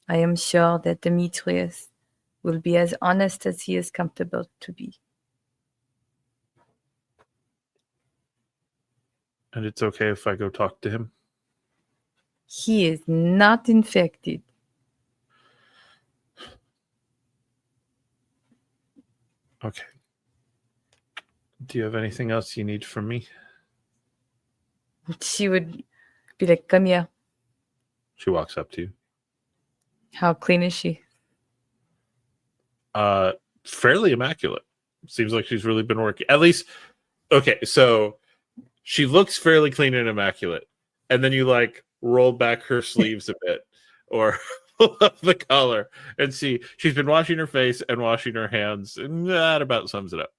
I am sure that Demetrius will be as honest as he is comfortable to be. And it's okay if I go talk to him? He is not infected. Okay. Do you have anything else you need from me? She would be like, come here. She walks up to you. How clean is she? Fairly immaculate. Seems like she's really been working. At least, okay, so she looks fairly clean and immaculate. And then you like roll back her sleeves a bit or pull up the collar and see she's been washing her face and washing her hands. And that about sums it up.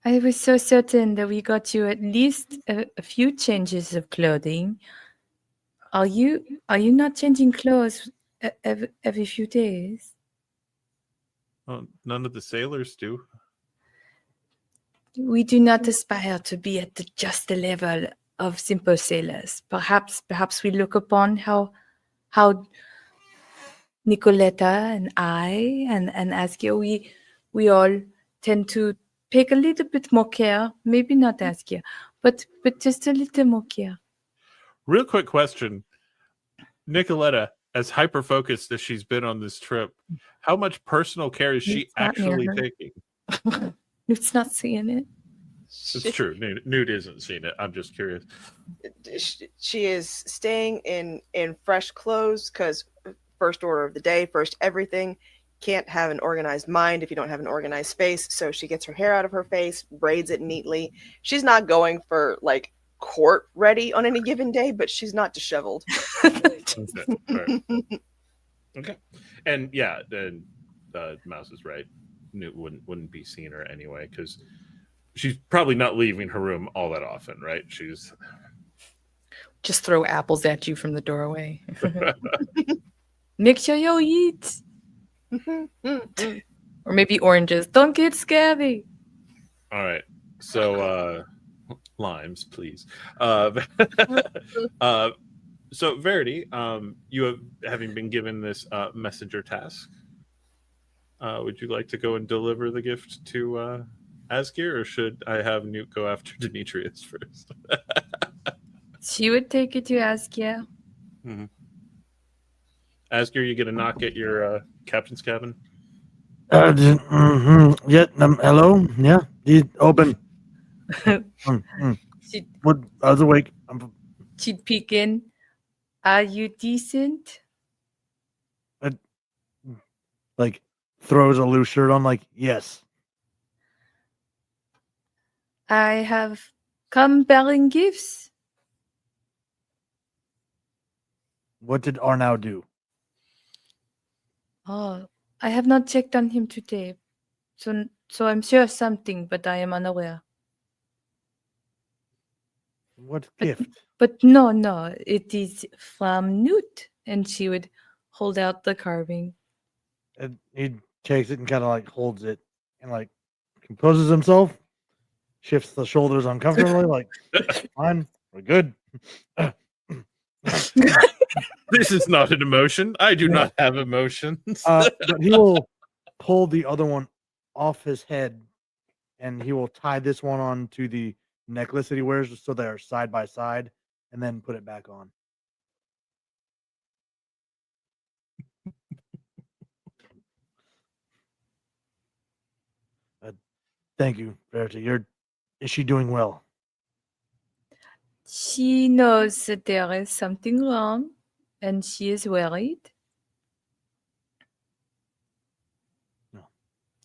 I was so certain that we got you at least a few changes of clothing. Are you not changing clothes every few days? Well, none of the sailors do. We do not aspire to be at just the level of simple sailors. Perhaps we look upon how Nikoletta and I and Asgeir, we all tend to take a little bit more care. Maybe not Asgeir, but just a little more care. Real quick question. Nikoletta, as hyper-focused as she's been on this trip, how much personal care is she It's not near actually her. taking? It's not seeing it. It's true. Newt isn't seeing it. I'm just curious. She is staying in fresh clothes because first order of the day, first everything. Can't have an organized mind if you don't have an organized space. So she gets her hair out of her face, braids it neatly. She's not going for like court ready on any given day, but she's not disheveled. Okay. Right. Okay. And yeah, then Mouse is right. Newt wouldn't be seeing her anyway because she's probably not leaving her room all that often, right? She's Just throw apples at you from the doorway. Make sure you eat. Or maybe oranges. Don't get scabby. all right. So limes, please. So Verity, you having been given this messenger task, would you like to go and deliver the gift to Asgeir, or should I have Newt go after Demetrius first? She would take it to Asgeir. Mm-hmm. Asgeir, you get a knock at your captain's cabin? Yeah, hello? Yeah, open. What? I was awake. She'd peek in. Are you decent? Like, throws a loose shirt on, like, yes. I have come bearing gifts. What did Arnau do? Oh, I have not checked on him today. So I'm sure something, but I am unaware. What gift? But no, it is from Newt. And she would hold out the carving. And he takes it and kind of like holds it and like composes himself, shifts the shoulders uncomfortably, like, fine, we're good. This is not an emotion. I do not have emotions. But he will pull the other one off his head and he will tie this one on to the necklace that he wears just so they are side by side and then put it back on. Thank you, Verity. Is she doing well? She knows that there is something wrong and she is worried. I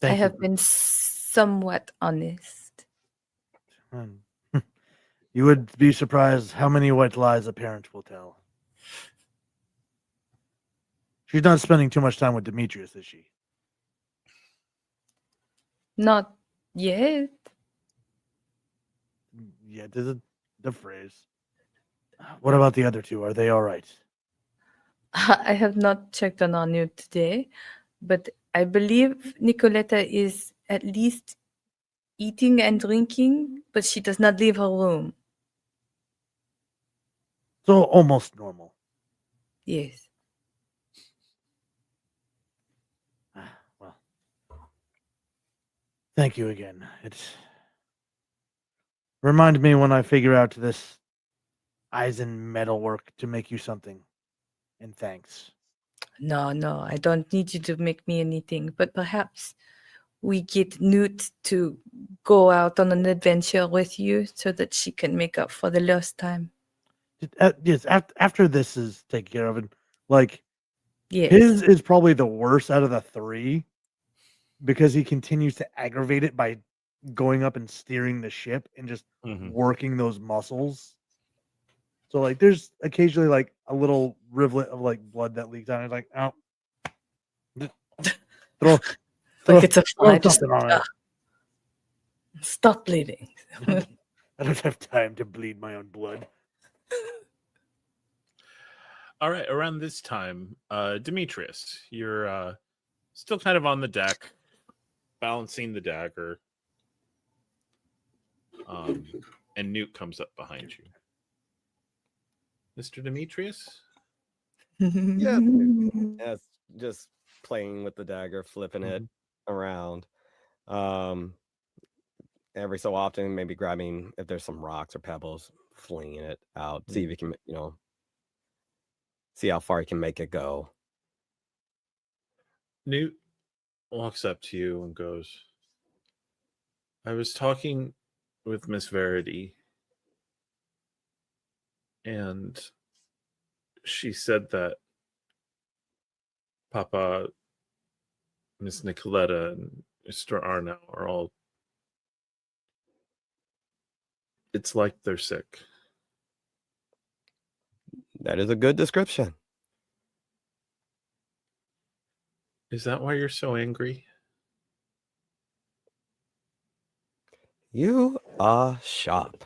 Thank have you. been somewhat honest. You would be surprised how many white lies a parent will tell. She's not spending too much time with Demetrius, is she? Not yet. Yeah, this is the phrase. What about the other two? Are they all right? I have not checked on Arnau today, but I believe Nikoletta is at least eating and drinking, but she does not leave her room. So almost normal. Yes. Well, thank you again. Remind me when I figure out this Eisen metalwork to make you something. And thanks. No, I don't need you to make me anything, but perhaps we get Newt to go out on an adventure with you so that she can make up for the lost time. Yes, after this is taken care of, and like Yes. his is probably the worst out of the three because he continues to aggravate it by going up and steering the ship and just working those muscles. So like there's occasionally like a little rivulet of like blood that leaks out. It's like, oh, throw like it's a fly. something on it. Stop bleeding. I don't have time to bleed my own blood. All right, around this time, Demetrius, you're still kind of on the deck, balancing the dagger. And Newt comes up behind you. Mr. Demetrius? Yeah, it's just playing with the dagger, flipping it around. Every so often, maybe grabbing if there's some rocks or pebbles, flinging it out, see if he can, see how far he can make it go. Newt walks up to you and goes, I was talking with Miss Verity, and she said that Papa, Miss Nikoletta, and Mr. Arnau are all, it's like they're sick. That is a good description. Is that why you're so angry? You are sharp.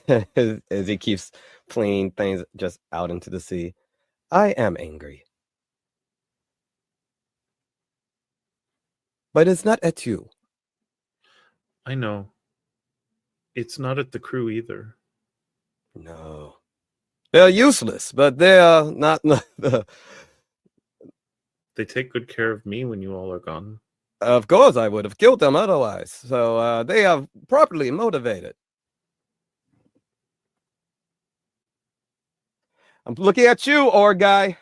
As he keeps flinging things just out into the sea. I am angry. But it's not at you. I know. It's not at the crew either. No. They're useless, but they are not the... They take good care of me when you all are gone. Of course, I would have killed them otherwise. So they are properly motivated. I'm looking at you, or guy.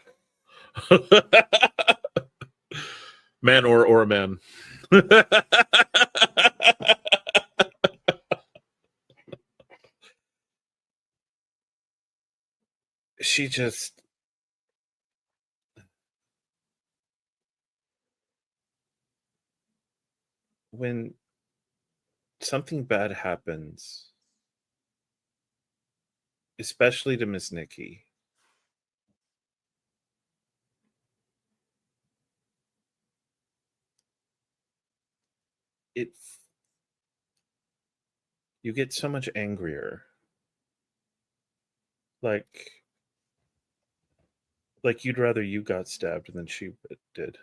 Man or man. She just... When something bad happens, especially to Miss Nikki, you get so much angrier. Like Like you'd rather you got stabbed than she did.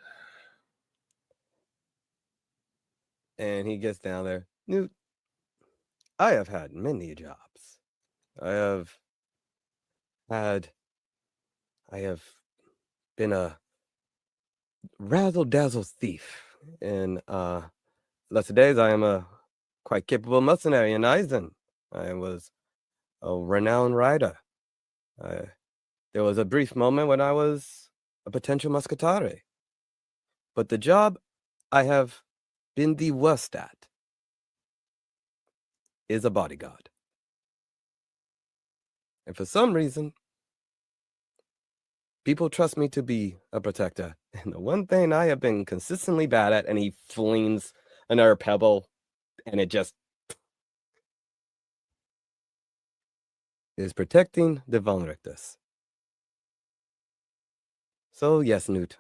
And he gets down there. Newt, I have had many jobs. I have been a razzle-dazzle thief. In lesser days, I am a quite capable mercenary in Eisen. I was a renowned rider. There was a brief moment when I was a potential muscatare. But the job I have been the worst at is a bodyguard. And for some reason, people trust me to be a protector. And the one thing I have been consistently bad at, and he flings another pebble, and it just is protecting the von Richters. So yes, Newt,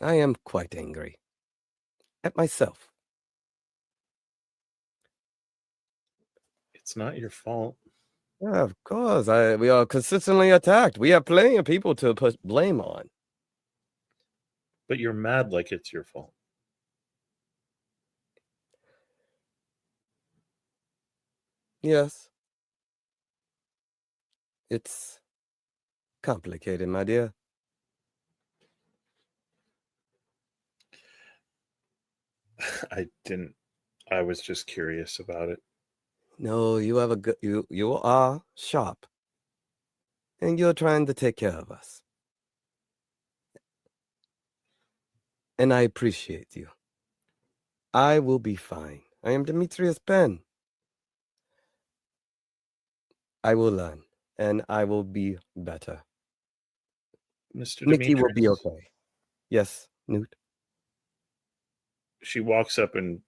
I am quite angry at myself. It's not your fault. Yeah, of course. We are consistently attacked. We have plenty of people to put blame on. But you're mad like it's your fault. Yes. It's complicated, my dear. I was just curious about it. No, you have a good you are sharp. And you're trying to take care of us. And I appreciate you. I will be fine. I am Demetrius Penn. I will learn, and I will be better. Mr. Mickey will be Demetrius. okay. Yes, Newt. She walks up and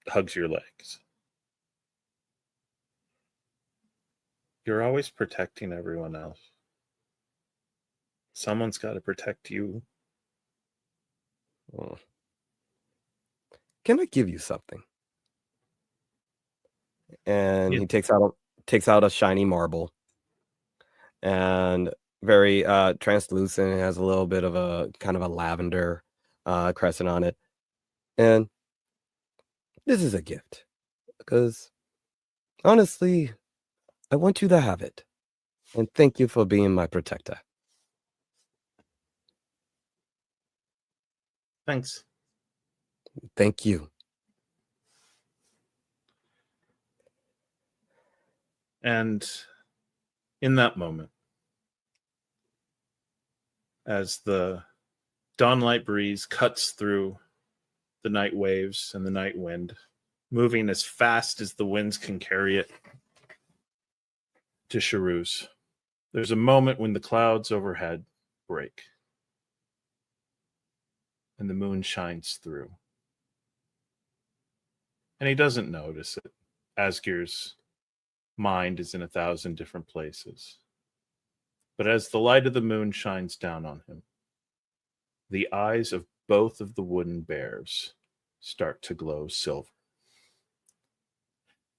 hugs your legs. You're always protecting everyone else. Someone's got to protect you. Oh. Can I give you something? And Yeah. he takes out a shiny marble, and very translucent. It has a little bit of a kind of a lavender crescent on it. And this is a gift because honestly, I want you to have it. And thank you for being my protector. Thanks. Thank you. And in that moment, as the dawnlight breeze cuts through the night waves and the night wind, moving as fast as the winds can carry it to Charuz, there's a moment when the clouds overhead break and the moon shines through. And he doesn't notice it. Asgeir's mind is in 1,000 different places. But as the light of the moon shines down on him, the eyes of both of the wooden bears start to glow silver.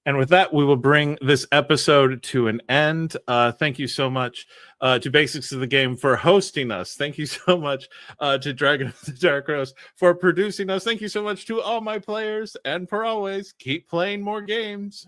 And with that, we will bring this episode to an end. Thank you so much to Basics of the Game for hosting us. Thank you so much to Dragon of the Dark Rose for producing us. Thank you so much to all my players. And for always, keep playing more games.